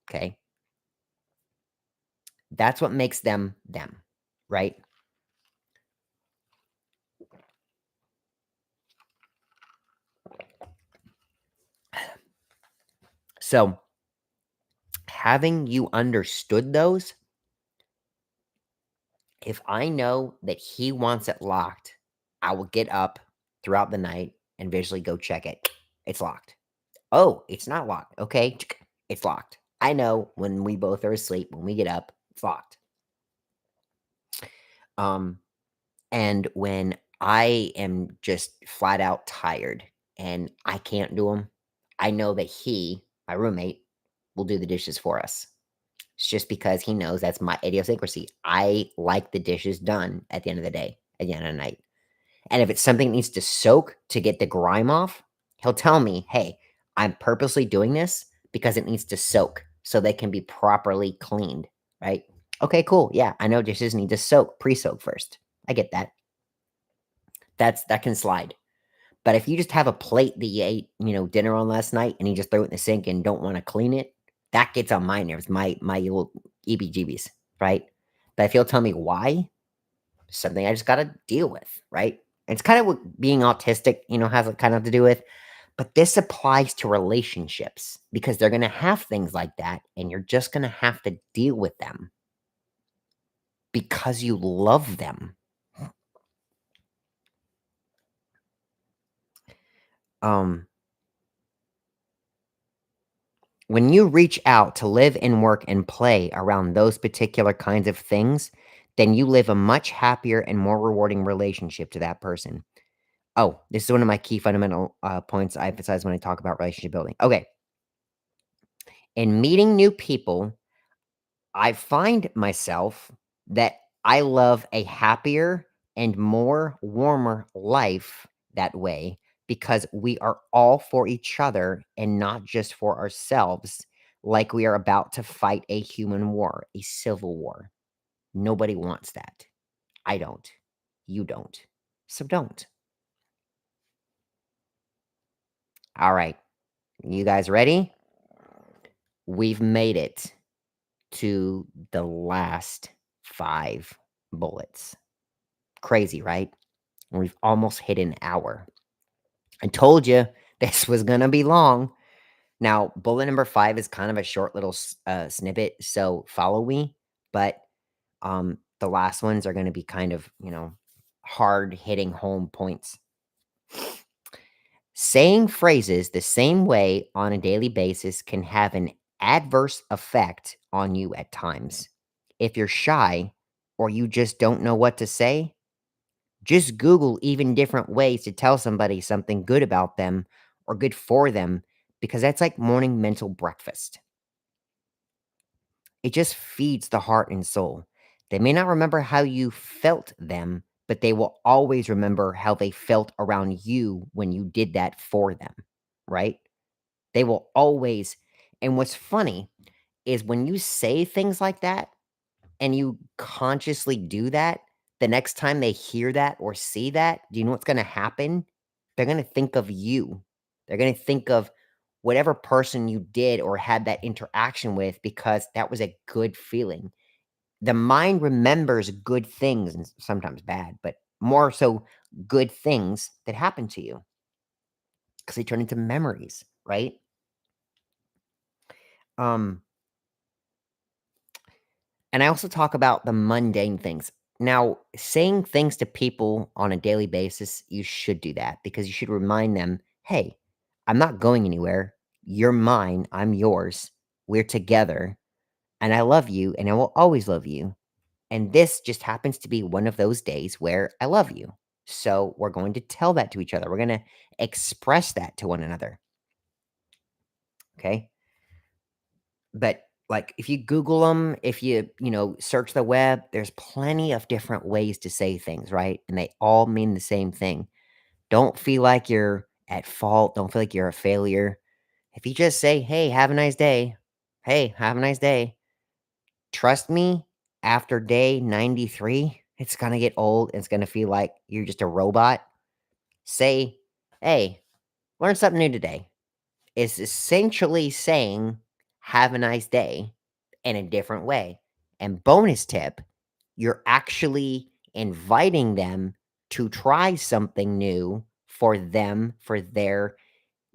okay? That's what makes them them, right? So, having you understood those, if I know that he wants it locked, I will get up throughout the night and visually go check it. It's locked. Oh, it's not locked. Okay, it's locked. I know when we both are asleep, when we get up, it's locked. Um, and when I am just flat out tired and I can't do them, I know that my roommate, will do the dishes for us. It's just because he knows that's my idiosyncrasy. I like the dishes done at the end of the day, at the end of the night. And if it's something that needs to soak to get the grime off, he'll tell me, hey, I'm purposely doing this because it needs to soak so they can be properly cleaned, right? Okay, cool. Yeah, I know dishes need to pre-soak first. I get that. That can slide. But if you just have a plate that you ate, dinner on last night and you just throw it in the sink and don't want to clean it, that gets on my nerves, my little EBGBs, right? But if you'll tell me why, something I just gotta deal with, right? It's kind of what being autistic, has kind of to do with. But this applies to relationships because they're gonna have things like that, and you're just gonna have to deal with them because you love them. Um, when you reach out to live and work and play around those particular kinds of things, then you live a much happier and more rewarding relationship to that person. Oh, this is one of my key fundamental points I emphasize when I talk about relationship building. Okay. In meeting new people, I find myself that I love a happier and more warmer life that way because we are all for each other and not just for ourselves, like we are about to fight a human war, a civil war. Nobody wants that. I don't. You don't. So don't. All right. You guys ready? We've made it to the last 5 bullets. Crazy, right? We've almost hit an hour. I told you this was gonna be long. Now, bullet number 5 is kind of a short little snippet, so follow me, but, the last ones are gonna be kind of, hard hitting home points. Saying phrases the same way on a daily basis can have an adverse effect on you at times. If you're shy or you just don't know what to say, just Google even different ways to tell somebody something good about them or good for them because that's like morning mental breakfast. It just feeds the heart and soul. They may not remember how you felt them, but they will always remember how they felt around you when you did that for them, right? They will always. And what's funny is when you say things like that and you consciously do that, the next time they hear that or see that, do you know what's going to happen? They're going to think of you. They're going to think of whatever person you did or had that interaction with because that was a good feeling. The mind remembers good things and sometimes bad, but more so good things that happen to you because they turn into memories, right? Um, And I also talk about the mundane things. Now, saying things to people on a daily basis, you should do that because you should remind them, hey, I'm not going anywhere. You're mine. I'm yours. We're together. And I love you and I will always love you. And this just happens to be one of those days where I love you. So we're going to tell that to each other. We're going to express that to one another. Okay. But, like, if you Google them, if you search the web, there's plenty of different ways to say things, right? And they all mean the same thing. Don't feel like you're at fault. Don't feel like you're a failure. If you just say, "Hey, have a nice day." "Hey, have a nice day." Trust me, after day 93, it's gonna get old. It's gonna feel like you're just a robot. Say, "Hey, learn something new today." Is essentially saying, "Have a nice day," in a different way. And bonus tip, you're actually inviting them to try something new for them, for their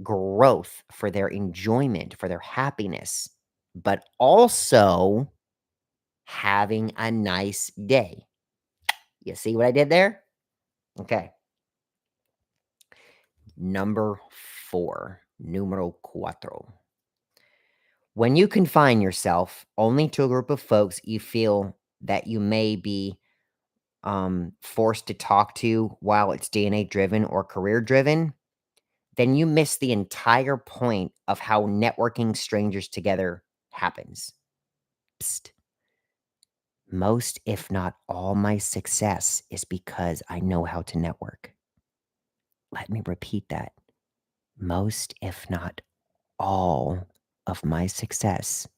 growth, for their enjoyment, for their happiness, but also having a nice day. You see what I did there? Okay. Number 4, numero cuatro. When you confine yourself only to a group of folks you feel that you may be forced to talk to while it's DNA driven or career driven, then you miss the entire point of how networking strangers together happens. Psst. Most, if not all, my success is because I know how to network. Let me repeat that. Most, if not all, of my success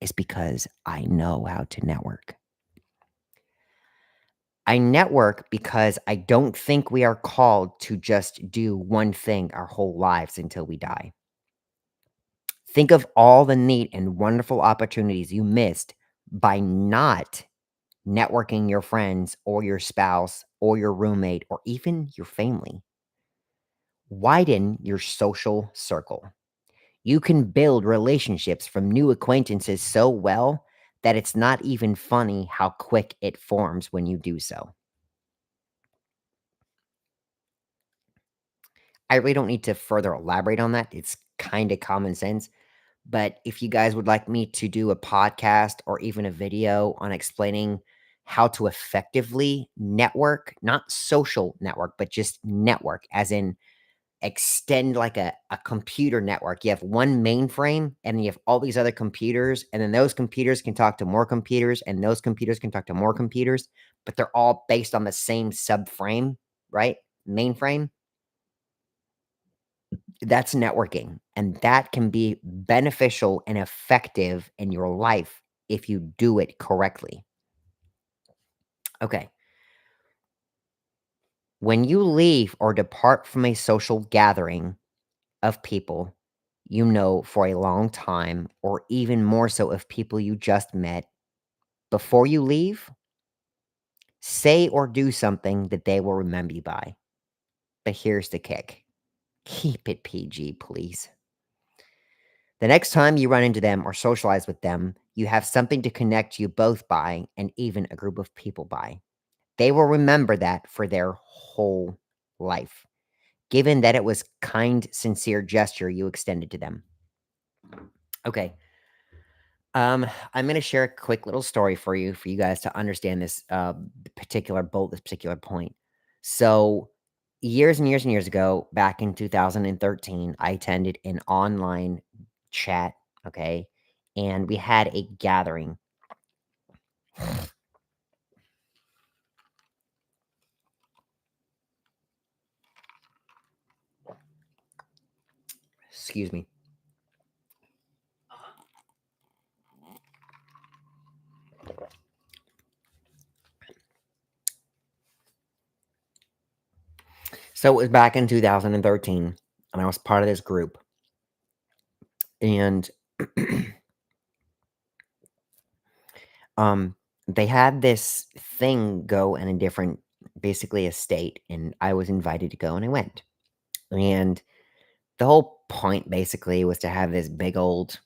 is because I know how to network. I network because I don't think we are called to just do one thing our whole lives until we die. Think of all the neat and wonderful opportunities you missed by not networking your friends or your spouse or your roommate or even your family. Widen your social circle. You can build relationships from new acquaintances so well that it's not even funny how quick it forms when you do so. I really don't need to further elaborate on that. It's kind of common sense. But if you guys would like me to do a podcast or even a video on explaining how to effectively network, not social network, but just network, as in extend like a computer network. You have one mainframe and then you have all these other computers, and then those computers can talk to more computers, and those computers can talk to more computers, but they're all based on the same subframe, right? Mainframe. That's networking, and that can be beneficial and effective in your life if you do it correctly. Okay. When you leave or depart from a social gathering, of people you know for a long time, or even more so of people you just met, before you leave, say or do something that they will remember you by. But here's the kick: keep it PG, please. The next time you run into them or socialize with them, you have something to connect you both by, and even a group of people by. They will remember that for their whole life, given that it was kind, sincere gesture you extended to them. Okay. I'm gonna share a quick little story for you guys to understand this this particular point. So years and years and years ago, back in 2013, I attended an online chat, okay, and we had a gathering. Excuse me. So it was back in 2013, and I was part of this group, and um, they had this thing go in a different, basically a state, and I was invited to go, and I went. And the whole point basically was to have this big old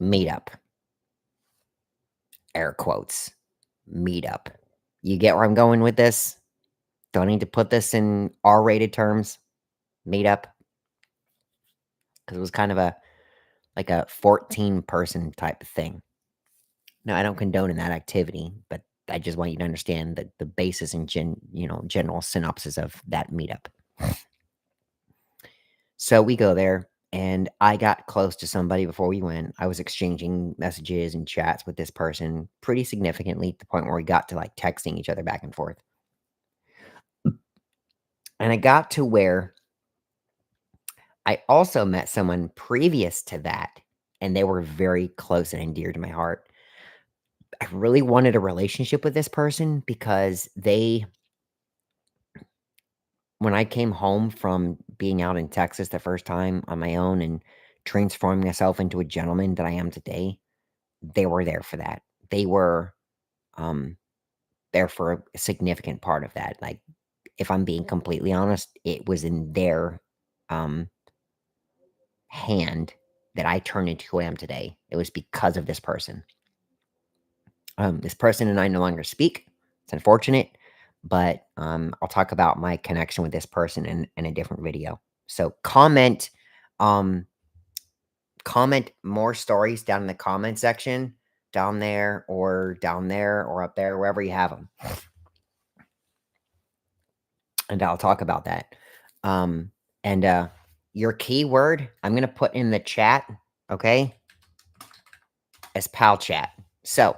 meetup, air quotes, meetup. You get where I'm going with this? Don't need to put this in R-rated terms. Meetup, because it was kind of a like a 14-person type of thing. Now, I don't condone in that activity, but I just want you to understand the basis and general synopsis of that meetup. So we go there, and I got close to somebody before we went. I was exchanging messages and chats with this person pretty significantly, to the point where we got to like texting each other back and forth. And I got to where I also met someone previous to that, and they were very close and endeared to my heart. I really wanted a relationship with this person because when I came home from being out in Texas the first time on my own and transforming myself into a gentleman that I am today, they were there for that. They were um, there for a significant part of that. Like, if I'm being completely honest, it was in their um, hand that I turned into who I am today. It was because of this person. This person and I no longer speak. It's unfortunate, but I'll talk about my connection with this person in a different video. So um, comment more stories down in the comment section, down there or up there, wherever you have them, and I'll talk about that. Um, and your keyword I'm gonna put in the chat, okay, as pal chat. So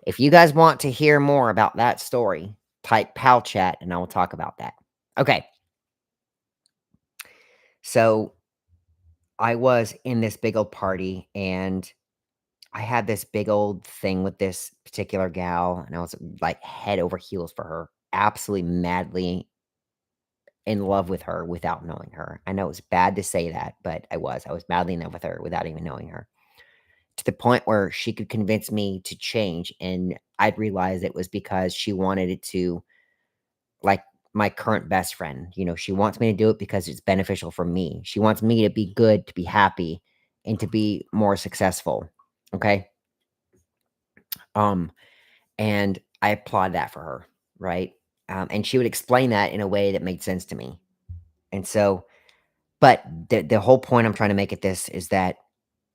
if you guys want to hear more about that story, type pal chat and I will talk about that. Okay. So I was in this big old party, and I had this big old thing with this particular gal, and I was like head over heels for her, absolutely madly in love with her without knowing her. I know it's bad to say that, but I was. I was madly in love with her without even knowing her, to the point where she could convince me to change. And I'd realize it was because she wanted it to, like, my current best friend. She wants me to do it because it's beneficial for me. She wants me to be good, to be happy, and to be more successful. Okay. Um, and I applaud that for her, right? And she would explain that in a way that made sense to me. And so, but the whole point I'm trying to make at this is that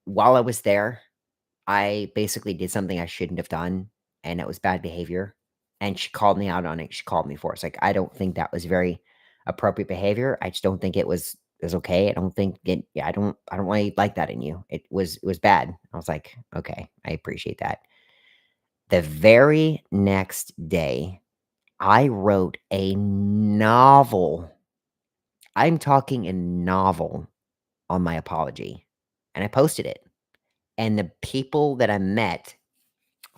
while I was there, I basically did something I shouldn't have done, and it was bad behavior, and she called me out on it. She called me for it. It's like, I don't think that was very appropriate behavior. I just don't think it was okay. I don't think it yeah, I don't really like that in you. It was bad. I was like, "Okay, I appreciate that." The very next day, I wrote a novel. I'm talking a novel on my apology, and I posted it. And the people that I met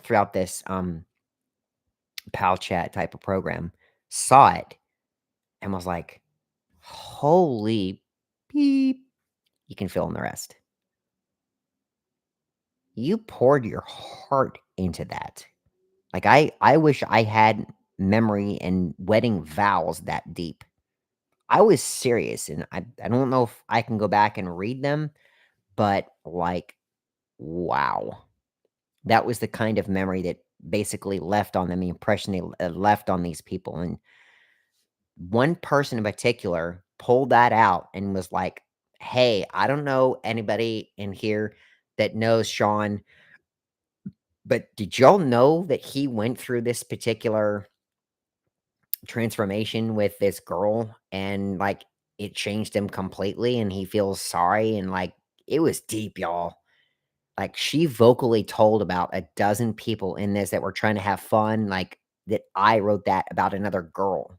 throughout this pal chat type of program saw it, and was like, "Holy beep." You can fill in the rest. You poured your heart into that. Like, I wish I had memory and wedding vows that deep. I was serious, and I don't know if I can go back and read them, but, like, wow. That was the kind of memory that basically left on them, the impression they left on these people, and one person in particular pulled that out and was like, "Hey, I don't know anybody in here that knows Sean, but did y'all know that he went through this particular transformation with this girl and, like, it changed him completely and he feels sorry," and, like, it was deep, y'all. Like, she vocally told about a dozen people in this that were trying to have fun, like, that I wrote that about another girl,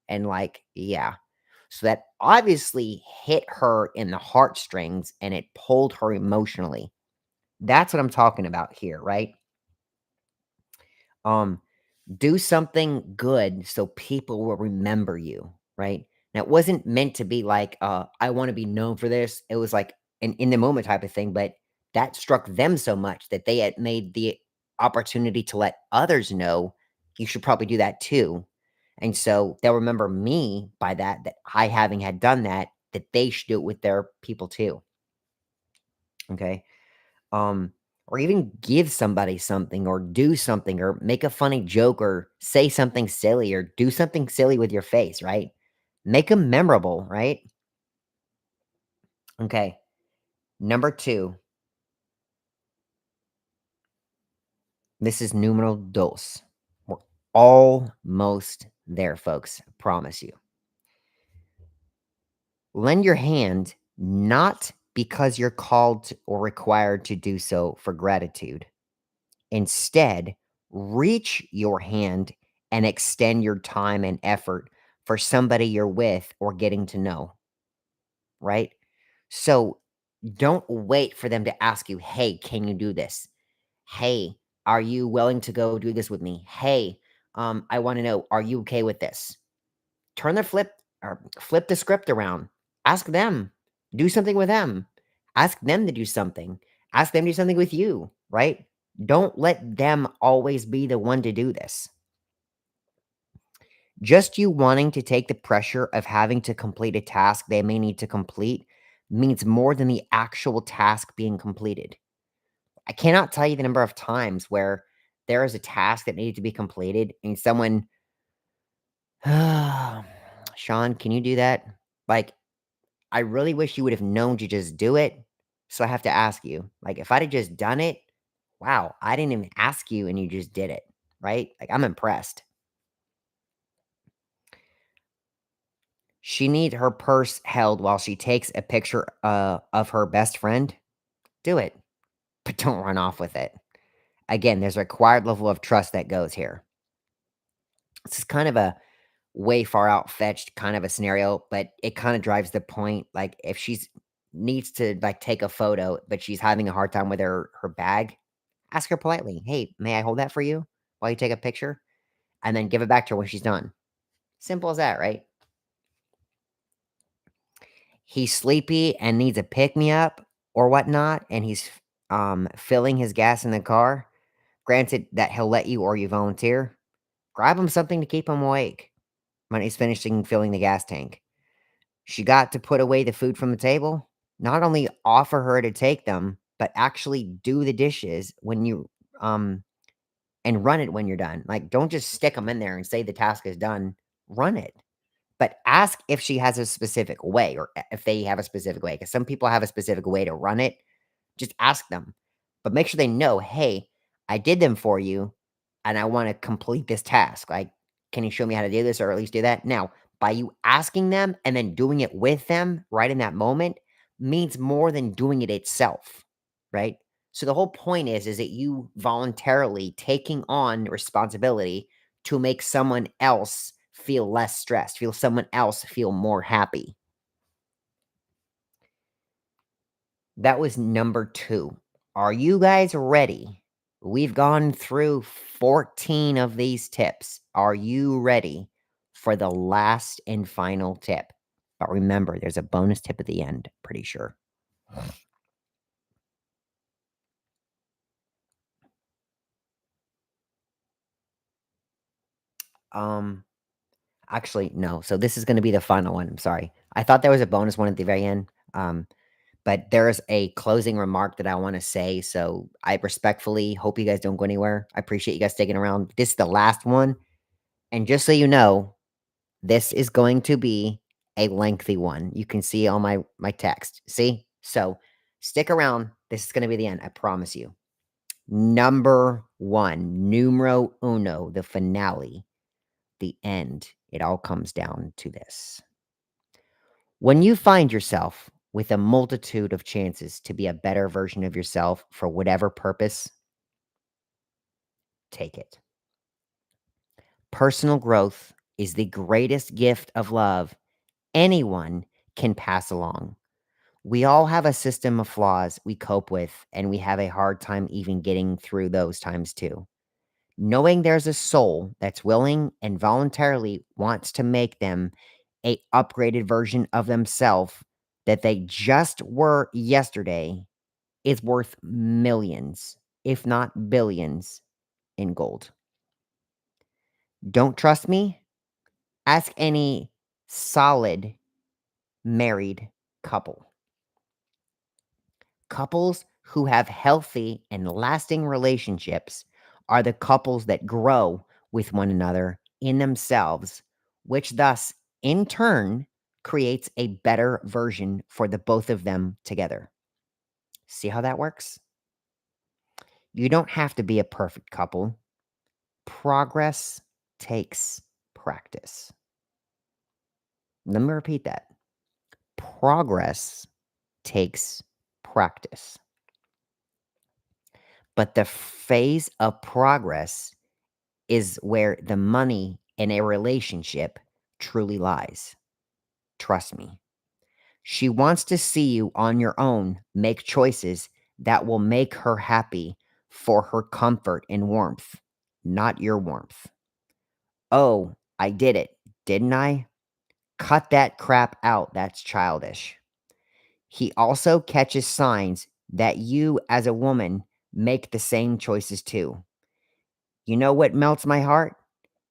and, like, yeah. So that obviously hit her in the heartstrings, and it pulled her emotionally. That's what I'm talking about here, right? Um, do something good so people will remember you, right? Now, it wasn't meant to be like, I want to be known for this. It was like an in the moment type of thing, but that struck them so much that they had made the opportunity to let others know you should probably do that too. And so they'll remember me by that, that I having had done that, that they should do it with their people too. Okay. Or even give somebody something or do something or make a funny joke or say something silly or do something silly with your face, right? Make them memorable, right? Okay. Number 2, this is numero dos. We're almost there, folks. I promise you. Lend your hand not because you're called or required to do so for gratitude. Instead, reach your hand and extend your time and effort for somebody you're with or getting to know, right? So don't wait for them to ask you, "Hey, can you do this? Hey, are you willing to go do this with me? Hey, I want to know, are you okay with this?" Turn the flip the script around. Ask them. Do something with them. Ask them to do something. Ask them to do something with you, right? Don't let them always be the one to do this. Just you wanting to take the pressure of having to complete a task they may need to complete means more than the actual task being completed. I cannot tell you the number of times where there is a task that needed to be completed and someone, Sean, can you do that? Like, I really wish you would have known to just do it. So I have to ask you. Like, if I'd have just done it, wow, I didn't even ask you and you just did it, right? Like, I'm impressed. She needs her purse held while she takes a picture of her best friend. Do it, but don't run off with it. Again, there's a required level of trust that goes here. This is kind of a way far out fetched kind of a scenario, but it kind of drives the point. Like, if she's needs to like take a photo, but she's having a hard time with her bag, ask her politely, "Hey, may I hold that for you while you take a picture?" And then give it back to her when she's done. Simple as that, right? He's sleepy and needs a pick me up or whatnot, and he's filling his gas in the car. Granted that he'll let you or you volunteer, grab him something to keep him awake when he's finishing filling the gas tank. She got to put away the food from the table. Not only offer her to take them, but actually do the dishes when you and run it when you're done. Like, don't just stick them in there and say the task is done. Run it. But ask if she has a specific way or if they have a specific way, because some people have a specific way to run it. Just ask them. But make sure they know, "Hey, I did them for you, and I wanna complete this task. Like, can you show me how to do this or at least do that?" Now, by you asking them and then doing it with them right in that moment means more than doing it itself, right? So the whole point is that you voluntarily taking on responsibility to make someone else feel less stressed, feel someone else feel more happy. That was number 2. Are you guys ready? We've gone through 14 of these tips. Are you ready for the last and final tip. But remember, there's a bonus tip at the end, pretty sure. Um, Actually, no. So this is gonna be the final one, I'm sorry. I thought there was a bonus one at the very end, but there's a closing remark that I wanna say, so I respectfully hope you guys don't go anywhere. I appreciate you guys sticking around. This is the last one, and just so you know, this is going to be a lengthy one. You can see on my text. See? So, stick around. This is gonna be the end, I promise you. Number 1, numero uno, the finale, the end. It all comes down to this. When you find yourself with a multitude of chances to be a better version of yourself for whatever purpose, take it. Personal growth is the greatest gift of love anyone can pass along. We all have a system of flaws we cope with, and we have a hard time even getting through those times too. Knowing there's a soul that's willing and voluntarily wants to make them a upgraded version of themselves that they just were yesterday is worth millions, if not billions, in gold. Don't trust me? Ask any solid married couple. Couples who have healthy and lasting relationships are the couples that grow with one another in themselves, which thus, in turn, creates a better version for the both of them together. See how that works? You don't have to be a perfect couple. Progress takes practice. Let me repeat that. Progress takes practice. But the phase of progress is where the money in a relationship truly lies. Trust me. She wants to see you on your own make choices that will make her happy for her comfort and warmth, not your warmth. Oh, I did it, didn't I? Cut that crap out. That's childish. He also catches signs that you, as a woman, make the same choices too. You know what melts my heart?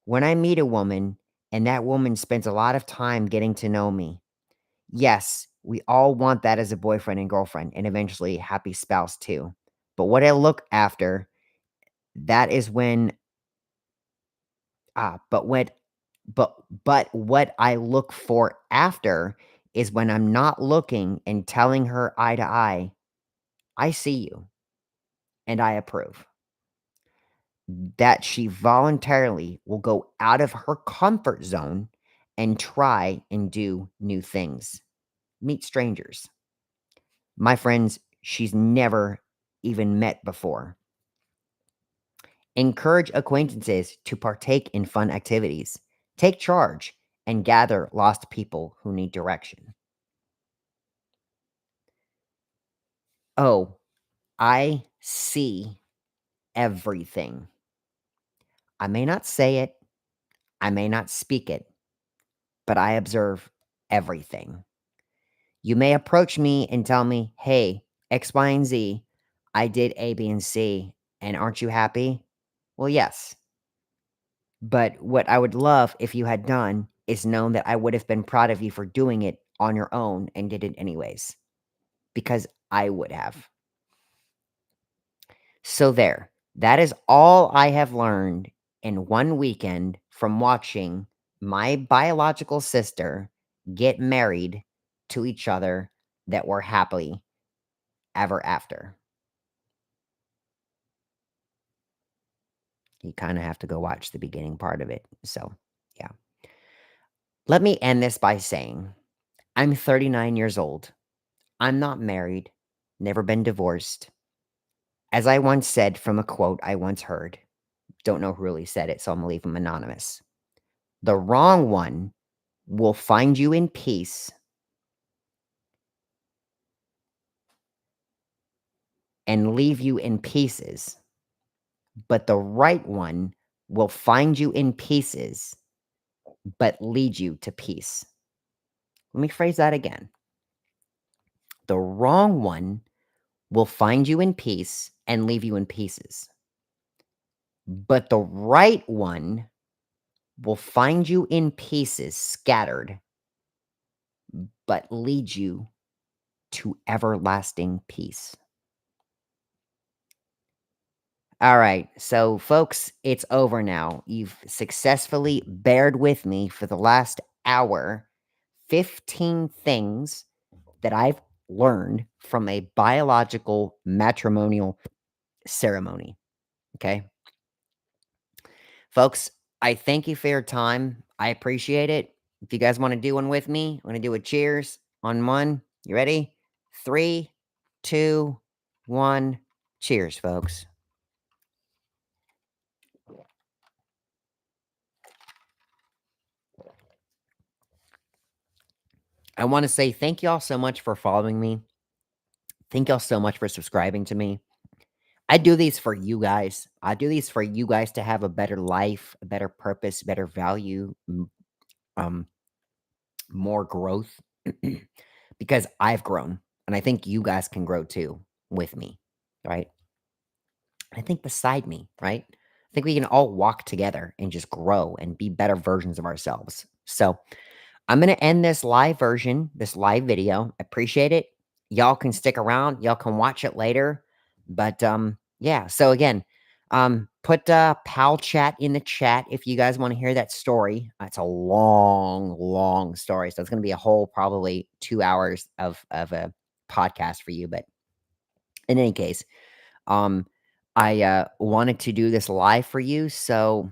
When I meet a woman and that woman spends a lot of time getting to know me. Yes, we all want that as a boyfriend and girlfriend and eventually happy spouse too. But what I look after, that is when but what but what I look for after is when I'm not looking and telling her eye to eye, I see you and I approve. That she voluntarily will go out of her comfort zone and try and do new things. Meet strangers. My friends, she's never even met before. Encourage acquaintances to partake in fun activities. Take charge and gather lost people who need direction. Oh, I see everything. I may not say it, I may not speak it, but I observe everything. You may approach me and tell me, hey, X, Y, and Z, I did A, B, and C, and aren't you happy? Well, yes. But what I would love if you had done is known that I would have been proud of you for doing it on your own and did it anyways, because I would have. So, there, that is all I have learned in one weekend from watching my biological sister get married to each other that were happily ever after. You kind of have to go watch the beginning part of it. So, yeah. Let me end this by saying I'm 39 years old. I'm not married, never been divorced. As I once said from a quote I once heard, don't know who really said it, so I'm gonna leave him anonymous. The wrong one will find you in peace and leave you in pieces, but the right one will find you in pieces but lead you to peace. Let me phrase that again. The wrong one will find you in peace and leave you in pieces. But the right one will find you in pieces, scattered, but lead you to everlasting peace. All right. So, folks, it's over now. You've successfully bared with me for the last hour. 15 things that I've learned from a biological matrimonial ceremony. Okay. Folks, I thank you for your time. I appreciate it. If you guys want to do one with me, I'm going to do a cheers on one. You ready? 3, 2, 1. Cheers, folks. I want to say thank y'all so much for following me. Thank y'all so much for subscribing to me. I do these for you guys. I do these for you guys to have a better life, a better purpose, better value, um, more growth. Because I've grown, and I think you guys can grow too with me, right? I think beside me, right? I think we can all walk together and just grow and be better versions of ourselves. So I'm going to end this live version, this live video. Appreciate it. Y'all can stick around. Y'all can watch it later. But yeah. So again, put pal chat in the chat if you guys want to hear that story. It's a long, long story. So it's going to be a whole probably 2 hours of a podcast for you. But in any case, um, I wanted to do this live for you. So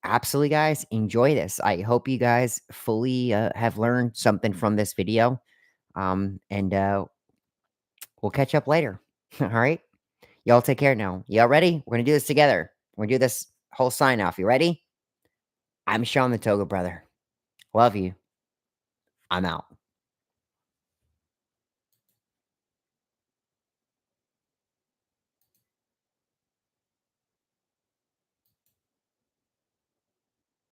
absolutely, guys, enjoy this. I hope you guys fully have learned something from this video. And we'll catch up later. All right. Y'all take care now. Y'all ready? We're going to do this together. We're going to do this whole sign off. You ready? I'm Sean the ToGA brother. Love you. I'm out.